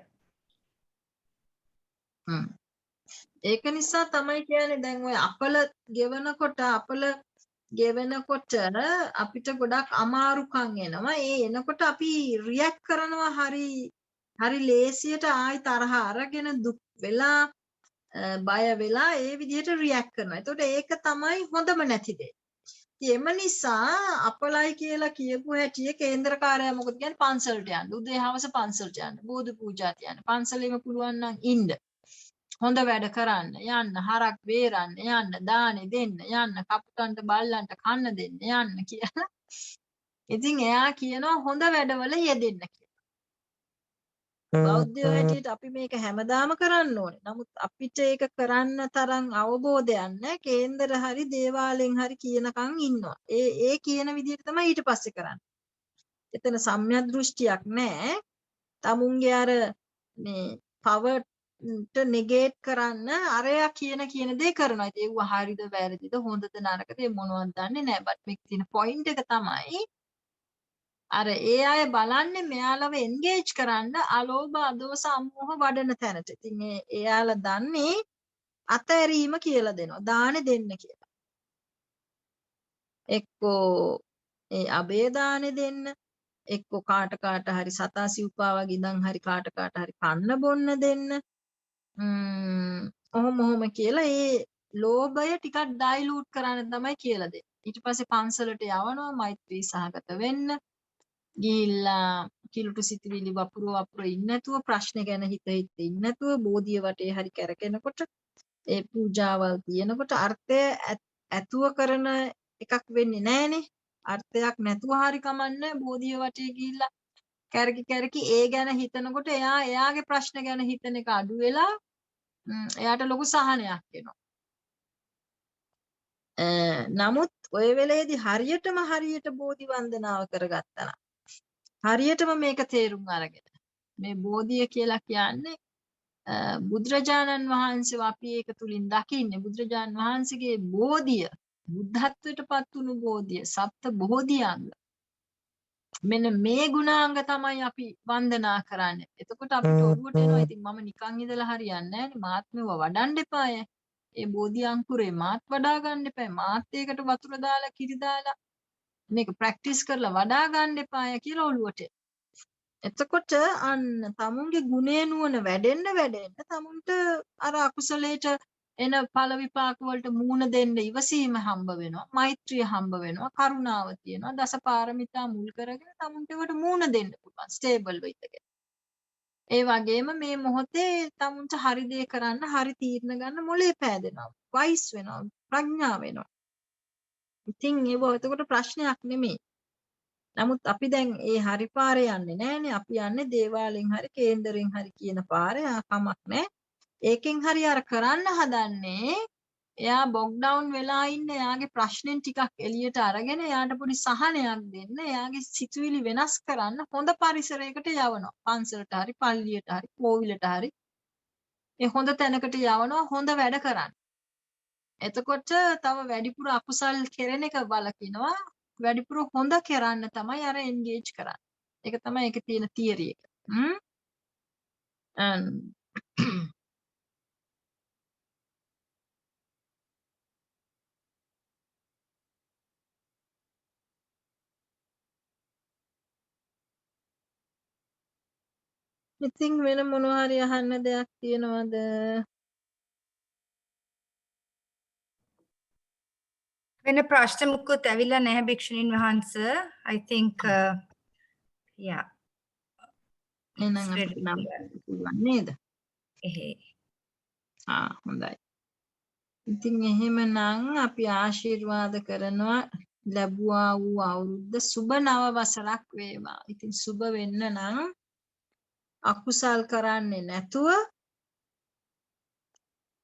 ඒක නිසා තමයි කියන්නේ දැන් ඔය අපල ගෙවනකොට අපිට ගොඩක් අමාරුකම් එනවා. ඒ එනකොට අපි රියැක්ට් කරනවා හරි ලේසියට ආයි තරහ අරගෙන දුක් වෙලා බය වෙලා ඒ විදිහට රියැක්ට් කරනවා. එතකොට ඒක තමයි හොඳම නැති දේ. එම නිසා අපලයි කියලා කියපු හැටියේ කේන්ද්‍රකාරයා මොකද කියන්නේ පන්සලට යන්න. උදේ හවස පන්සලට යන්න. බෝධි පූජා තියන්න. පන්සලෙම පුළුවන් නම් ඉන්න. හොඳ වැඩ කරන්න යන්න හරක් වේරන්න යන්න දානෙ දෙන්න යන්න කපුටන්ට බල්ලන්ට කන්න දෙන්න යන්න කියලා. ඉතින් එයා කියනවා හොඳ වැඩවල යෙදෙන්න කියලා. බෞද්ධයෝ හැටියට අපි මේක හැමදාම කරන්න ඕනේ. නමුත් අපිට ඒක කරන්න තරම් අවබෝධයක් නැහැ. කේන්දර හරි දේවාලෙන් හරි කියනකම් ඉන්නවා. ඒ කියන විදිහට තමයි ඊට පස්සේ කරන්නේ. එතන සම්‍යක් දෘෂ්ටියක් නැහැ. තමුන්ගේ අර මේ පවර් නෙගේට් කරන්න අරයා කියන දේ කරනවා. ඉතින් ඒව හරිද වැරදිද හොඳද නරකද මොනවද දන්නේ නැහැ. බට් මේක තියෙන පොයින්ට් එක තමයි අර ඒ අය බලන්නේ මෙයාලව එන්ගේජ් කරන්න අලෝභ අදෝස අමෝහ වඩන තැනට. ඉතින් එයාලා දන්නේ අතෑරීම කියලා දෙනවා. දානෙ දෙන්න කියලා. එක්කෝ ඒ අබේ දානෙ දෙන්න. එක්කෝ කාට හරි සතා සිව්පා වගේ ඉඳන් හරි කාට හරි කන්න බොන්න දෙන්න. ඔහොම කියලා ඒ ලෝභය ටිකක් ඩයිලූට් කරන්න තමයි කියලා දෙන්නේ. ඊට පස්සේ පන්සලට යවනවා මෛත්‍රී සහගත වෙන්න. ගිහිල්ලා කිලුට සිතිවිලි වපුර ඉන්න නැතුව ප්‍රශ්න ගැන හිත ඉන්න නැතුව බෝධිය වටේ හරි කැරකෙනකොට ඒ පූජාවල් තියෙනකොට අර්ථය ඇතුව කරන එකක් වෙන්නේ නැහනේ. අර්ථයක් නැතුව හරි කමන්නේ බෝධිය වටේ ගිහිල්ලා කැරකි ඒ ගැන හිතනකොට එයාගේ ප්‍රශ්න ගැන හිතන එක අඩු වෙලා එයාට ලොකු සහනයක් එනවා. නමුත් ඔය වෙලේදී හරියට බෝධි වන්දනාව කරගත්තා නම් හරියටම මේක තේරුම් අරගෙන මේ බෝධිය කියලා කියන්නේ බුදුරජාණන් වහන්සේ අපි ඒක තුලින් දකින්නේ බුදුරජාණන් වහන්සේගේ බෝධිය බුද්ධත්වයට පත් වුණු බෝධිය සප්ත බෝධිඅංග. මෙන්න මේ ගුණාංග තමයි අපි වන්දනා කරන්නේ. එතකොට අපිට ඔළුවට එනවා ඉතින් මම නිකන් ඉඳලා හරියන්නේ නැහැ නේ මාත් මෙව වඩන්න එපාය. ඒ බෝධි අංකුරේ මාත් වඩා ගන්න එපාය. මාත් ඒකට වතුර දාලා කිරි දාලා මේක ප්‍රැක්ටිස් කරලා වඩා ගන්න එපාය කියලා ඔළුවට. එතකොට අන්න තමුන්ගේ ගුණේ නුවණ වැඩෙන්න තමුන්ට අර අකුසලයට එන ඵල විපාක වලට මූණ දෙන්න ඉවසීම හම්බ වෙනවා. මෛත්‍රිය හම්බ වෙනවා. කරුණාව තියෙනවා. දසපාරමිතා මුල් කරගෙන තමුන්ට ඒවට මූණ දෙන්න පුළුවන්. ස්ටේබල් වෙයිද. ඒ වගේම මේ මොහොතේ තමුන්ට හරි දේ කරන්න හරි තීරණ ගන්න මොලේ පෑදෙනවා. වයිස් වෙනවා. ප්‍රඥා වෙනවා. ඉතින් ඒව එතකොට ප්‍රශ්නයක් නෙමෙයි. නමුත් අපි දැන් ඒ හරි පාරේ යන්නේ නැහනේ. අපි යන්නේ දේවාලෙන් හරි කේන්දරෙන් හරි කියන පාරේ කමක් නැහැ. ඒකෙන් හරි අර කරන්න හදන්නේ එයා බොක් ඩවුන් වෙලා ඉන්න එයාගේ ප්‍රශ්නෙන් ටිකක් එළියට අරගෙන එයාට පොඩි සහනයක් දෙන්න එයාගේ සිතුවිලි වෙනස් කරන්න හොඳ පරිසරයකට යවනවා. පන්සලට හරි පල්ලියට හරි කෝවිලට හරි ඒ හොඳ තැනකට යවනවා හොඳ වැඩ කරන්න. එතකොට තව වැඩිපුර අකුසල් කෙරෙන එක බලකිනවා. වැඩිපුර හොඳ කරන්න තමයි අර එන්ගේජ් කරන්නේ. ඒක තමයි ඒකේ තියෙන තියරි එක. And ඉතින් වෙන මොනවා හරි අහන්න දෙයක් තියෙනවද? වෙන ප්‍රශ්න මුකුත් ඇවිල්ලා නැහැ භික්ෂුණීන් වහන්සේ. I think yeah. එහෙනම් it's අපිට ready. නම් පුළුවන් නේද? එහේ. හොඳයි. ඉතින් එහෙමනම් අපි ආශිර්වාද කරනවා ලැබුවා වූ අවුරුද්ද සුබ නව වසරක් වේවා. ඉතින් සුබ වෙන්න නම් අකුසල් කරන්නේ නැතුව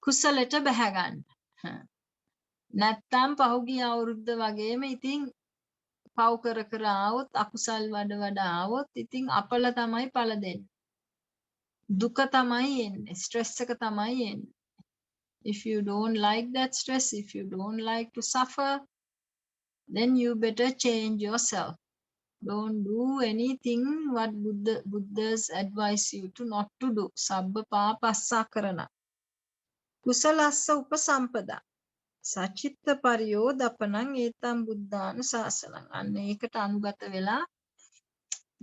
කුසලයට බැහැ ගන්න. නැත්තම් පහුගිය අවුරුද්ද වගේම ඉතින් පව් කර කර ආවොත් අකුසල් වඩ ආවොත් ඉතින් අපල තමයි පළ දෙන්නේ. දුක තමයි එන්නේ. ස්ට්‍රෙස් එක තමයි එන්නේ. If you don't like that stress, if you don't like to suffer, then you better change yourself. Don't do anything what Buddha's advise you to not to do. Sabba papassa karana. Kusalassa upasampada. Sachitta pariyodapanaං ඒතම් බුද්ධානුශාසනං. අන්න ඒකට අනුගත වෙලා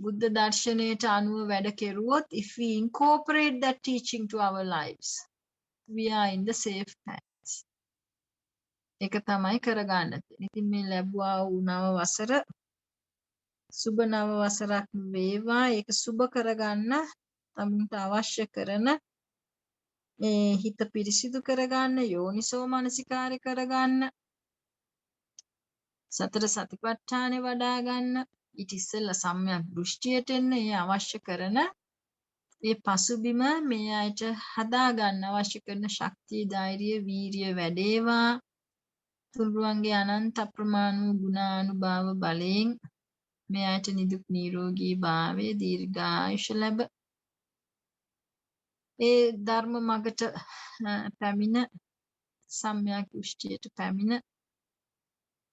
බුද්ධ දර්ශනයට අනුව වැඩ කෙරුවොත් if we incorporate that teaching to our lives, we are in the safe hands. ඒක තමයි කරගන්න තියෙන්නේ. ඉතින් මේ ලැබුවා වූ නව වසර සුබ නව වසරක් වේවා. ඒක සුබ කරගන්න තමුන්ට අවශ්‍ය කරන හිත පිරිසිදු කරගන්න, යෝනිසෝ මනසිකාරය කරගන්න, සතර සතිපට්ඨානෙ වඩා ගන්න, ඊට ඉස්සෙල්ලා සම්‍යක් දෘෂ්ටියට එන්න ඒ අවශ්‍ය කරන මේ පසුබිම මේ අයට හදා ගන්න අවශ්‍ය කරන ශක්තිය, ධෛර්යය, වීරිය වැඩේවා. තුන්රුවන්ගේ අනන්ත අප්‍රමාණ වූ ගුණානුභාව බලයෙන් මේ අයට නිදුක් නිරෝගී භාවය, දීර්ඝායුෂ ලැබ ඒ ධර්ම මගට පැමිණ සම්‍යක් දෘෂ්ටියට පැමිණ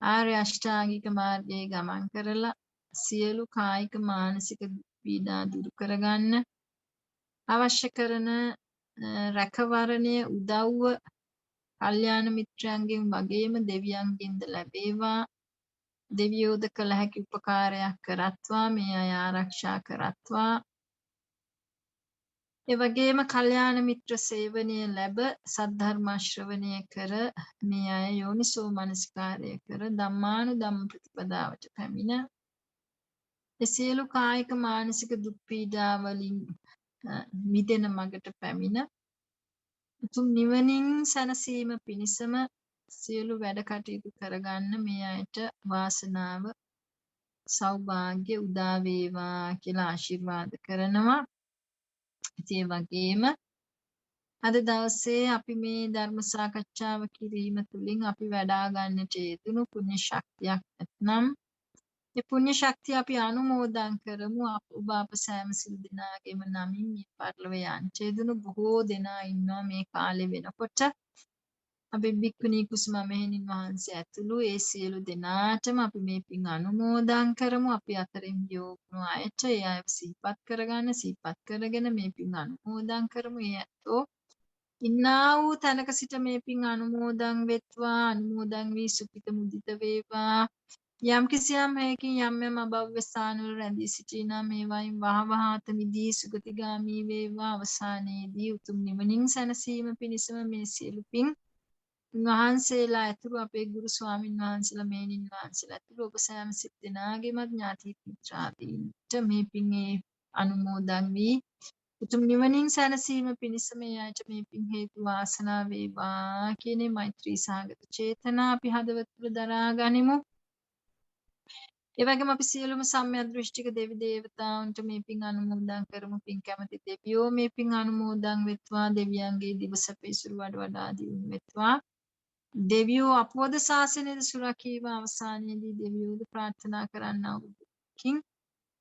ආර්ය අෂ්ටාංගික මාර්ගයේ ගමන් කරලා සියලු කායික මානසික පීඩා දුරු කරගන්න අවශ්‍ය කරන රැකවරණය, උදව්ව කල්යාණ මිත්‍රයන්ගෙන් වගේම දෙවියන්ගෙන්ද ලැබේවා. දෙවියෝද කළ හැකි උපකාරයක් කරත්වා, මේ අය ආරක්ෂා කරත්වා. ඒ වගේම කල්යාණ මිත්‍ර සේවනය ලැබ සද්ධර්ම ශ්‍රවණය කර මේ අය යෝනිසෝ මනසිකාරය කර ධම්මානුධම්ම ප්‍රතිපදාවට පැමිණ ඒ සියලු කායික මානසික දුක් පීඩා වලින් මිදෙන මගට පැමිණ උතුම් නිවනින් සැනසීම පිණිසම සියලු වැඩ කටයුතු කරගන්න මේ අයට වාසනාව සෞභාග්‍ය උදා වේවා කියලා ආශිර්වාද කරනවා. ඒ වගේම අද දවසේ අපි මේ ධර්ම සාකච්ඡාව කිරීම තුළින් අපි වඩා ගන්නට යෙදුණු පුණ්‍ය ශක්තියක් නැත්නම් ඒ පුණ්‍ය ශක්තිය අපි අනුමෝදන් කරමු. ඔබ අප සෑම සිල් දෙනාගේම නමින් මේ පරිලෝක යන්ට යෙදුණු බොහෝ දෙනා ඉන්නවා මේ කාලේ වෙනකොට. අපි බික්කුණී කුසුම මෙහෙණින් වහන්සේ ඇතුළු ඒ සියලු දෙනාටම අපි මේ පින් අනුමෝදන් කරමු. අපි අතරින් යොමුණු අයට ඒ අයව සිහිපත් කරගන්න, සිහිපත් කරගෙන මේ පින් අනුමෝදන් කරමු. ඒ ඇත්තෝ ඉන්නා වූ තැනක සිට මේ පින් අනුමෝදන් වෙත්වා, අනුමෝදන් වී සුඛිත මුදිත වේවා. යම් කිසියම් හේකින් යම් අභව්‍ය ස්ථානවල රැඳී සිටිනා මේවායින් වහවහාත මිදී සුගතිගාමී වේවා. අවසානයේදී උතුම් නිවනින් සැනසීම පිණිසම මේ සියලු පින් වහන්සේලා ඇතුළු අපේ ගුරු ස්වාමින් වහන්සේලා, මේනින් වහන්සේලා ඇතුළු ඔබ සෑම සිත් දෙනාගේමත් ඥාති මිත්‍රාදීන්ට මේ පින් අනුමෝදන් වී උතුම් නිවනින් සැනසීම පිණිස මේ අයට මේ පින් හේතු වාසනා වේවා කියන මෛත්‍රී සාගත චේතනා අපි හදවත තුළ දරා ගනිමු. ඒ වගේම අපි සියලුම සම්‍යක් දෘෂ්ටික දෙවි දේවතාවුන්ට මේ පින් අනුමෝදන් කරමු. පින් කැමති දෙවියෝ මේ පින් අනුමෝදන් වෙත්වා. දෙවියන්ගේ දිවසපිසුරු වඩා දියුණු වෙත්වා. දෙවියෝ අපෝද ශාසනයද සුරකීම අවසානයේදී දෙවියෝද ප්‍රාර්ථනා කරන්නා වූ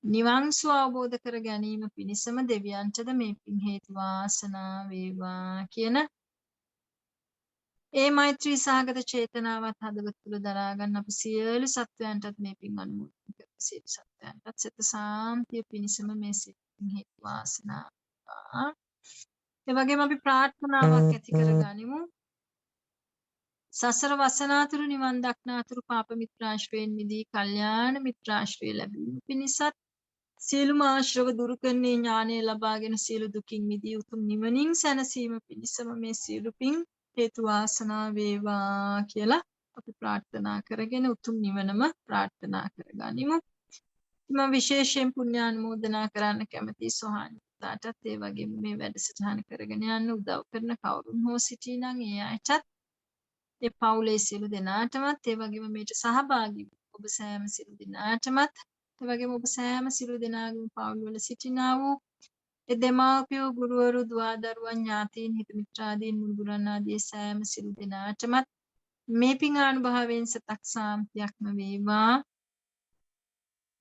නිවන් සුව අවබෝධ කර ගැනීම පිණිසම දෙවියන්ටද මේ පින් හේතු වාසනා වේවා කියන ඒ මෛත්‍රී සහගත චේතනාවත් හදවත තුළ දරා ගන්න අපි සියලු සත්වයන්ටත් මේ පින් අනුමෝදන් කරමු. සියලු සත්වයන්ටත් සිත සාන්තිය පිණිසම මේ සිතින් හේතු වාසනා වේවා. ඒ වගේම අපි ප්‍රාර්ථනාවක් ඇති කරගනිමු. සසර වසනාතුරු නිවන් දක්නාතුරු පාප මිත්‍රාශ්‍රයෙන් මිදී කල්යාණ මිත්‍රාශ්‍රය ලැබීම පිණිසත් සියලුම ආශ්‍රව දුරු කරන්නේ ඥානය ලබාගෙන සියලු දුකින් මිදී උතුම් නිවනින් සැනසීම පිණිසම මේ සියලු පින් හේතු වාසනා වේවා කියලා අපි ප්‍රාර්ථනා කරගෙන උතුම් නිවනම ප්‍රාර්ථනා කරගනිමු. මම විශේෂයෙන් පුණ්‍ය අනුමෝදනා කරන්න කැමතියි සෝහානිතාටත් ඒ වගේම මේ වැඩසටහන කරගෙන යන්න උදව් කරන කවුරුන් හෝ සිටිනම් ඒ අයටත් ඒ පවුලේ සියලු දෙනාටමත් ඒ වගේම මේට සහභාගී ඔබ සෑම සියලු දෙනාටමත් ඒ වගේම ඔබ සෑම සියලු දෙනාගේම පවුල් වල සිටිනා වූ ඒ දෙමාපියෝ ගුරුවරු දුවා දරුවන් ඥාතීන් හිත මිත්‍රාදීන් මුළුගුරන් ආදී සෑම සියලු දෙනාටමත් මේ පින් අනුභවයෙන් සතක් සාන්තියක්ම වේවා.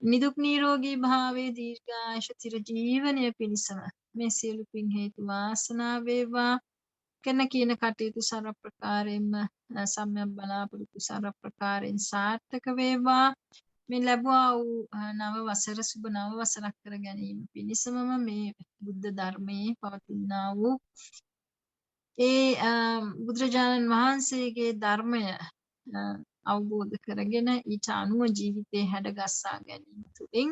නිදුක් නිරෝගී භාවයේ දීර්ඝායුෂ චිර ජීවනය පිණිසම මේ සියලු පින් හේතු වාසනා වේවා. කන කියන කටයුතු සර්ව ප්‍රකාරයෙන්ම සම්‍යක් බලාපොරොත්තු සර්ව ප්‍රකාරයෙන් සාර්ථක වේවා. මේ ලැබුවා වූ නව වසර සුබ නව වසරක් කර ගැනීම පිණිසම මේ බුද්ධ ධර්මයේ පවතිනා වූ ඒ බුදුරජාණන් වහන්සේගේ ධර්මය අවබෝධ කරගෙන ඊට අනුව ජීවිතේ හැඩගස්සා ගැනීම තුළින්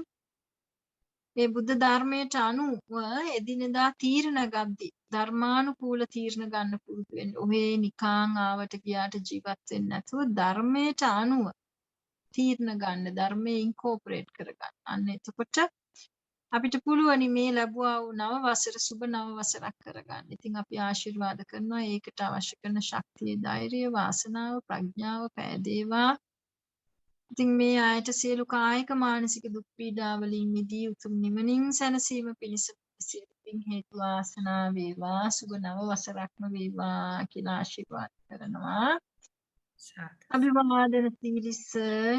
මේ බුද්ධ ධර්මයට අනුව එදිනෙදා තීරණ ගද්දී ධර්මානුකූල තීරණ ගන්න පුරුදු වෙන්න. ඔහේ නිකාං ආවට ගියාට ජීවත් වෙන්නේ නැතුව ධර්මයට අනුව තීරණ ගන්න, ධර්මයේ ඉන්කෝපරේට් කරගන්න. අන්න එතකොට අපිට පුළුවනි මේ ලැබුවා වූ නව වසර සුබ නව වසරක් කරගන්න. ඉතින් අපි ආශිර්වාද කරනවා ඒකට අවශ්‍ය කරන ශක්තිය, ධෛර්යය, වාසනාව, ප්‍රඥාව පෑදේවා. ඉතින් මේ ආයත සියලු කායික මානසික දුක් පීඩා වලින් මිදී උතුම් නිවනින් සැනසීම පිණිස සියලු පින් හේතු වාසනා වේවා. සුබ නව වසරක්ම වේවා කියලා ආශිර්වාද කරනවා. අභිවාදන සීලිස්ස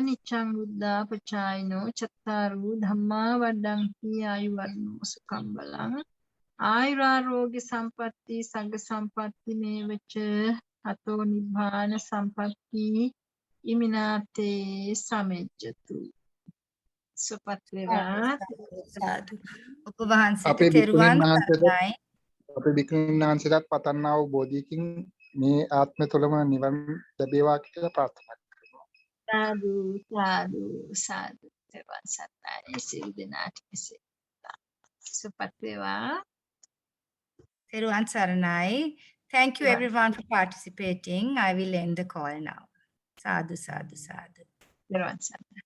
නිච්ඡං බුද්ධා පචායිනෝ චත්තාරු ධම්මා වඩ්ඩಂತಿ ආයුවර්ණෝ සුඛං බලං ආයුරාෝග්‍ය සම්පatti සංඝ සම්පatti මේවච අතෝ නිබ්බාන සම්පatti ඉමිනාතේ සමෙජ්ජතු සුපත් වේවා. සාදු. ඔබ වහන්සේට අපේ තෙරුවන් භික්ෂුණීන් සරණයි. අපේ භික්ෂුණීන් වහන්සේලාට පතන්නා වූ බෝධියකින් මේ ආත්ම තුළම නිවන් ලැබේවා කියලා ප්‍රාර්ථනා කරනවා. සාදු සාදු සාදු. තෙරුවන් සරණයි සියලු දෙනාට මෙසේ සුපත් වේවා. තෙරුවන් සරණයි. Thank you Yeah. everyone for participating. I will end the call now. Sadhu, sadhu, sadhu. තෙරුවන් සරණයි.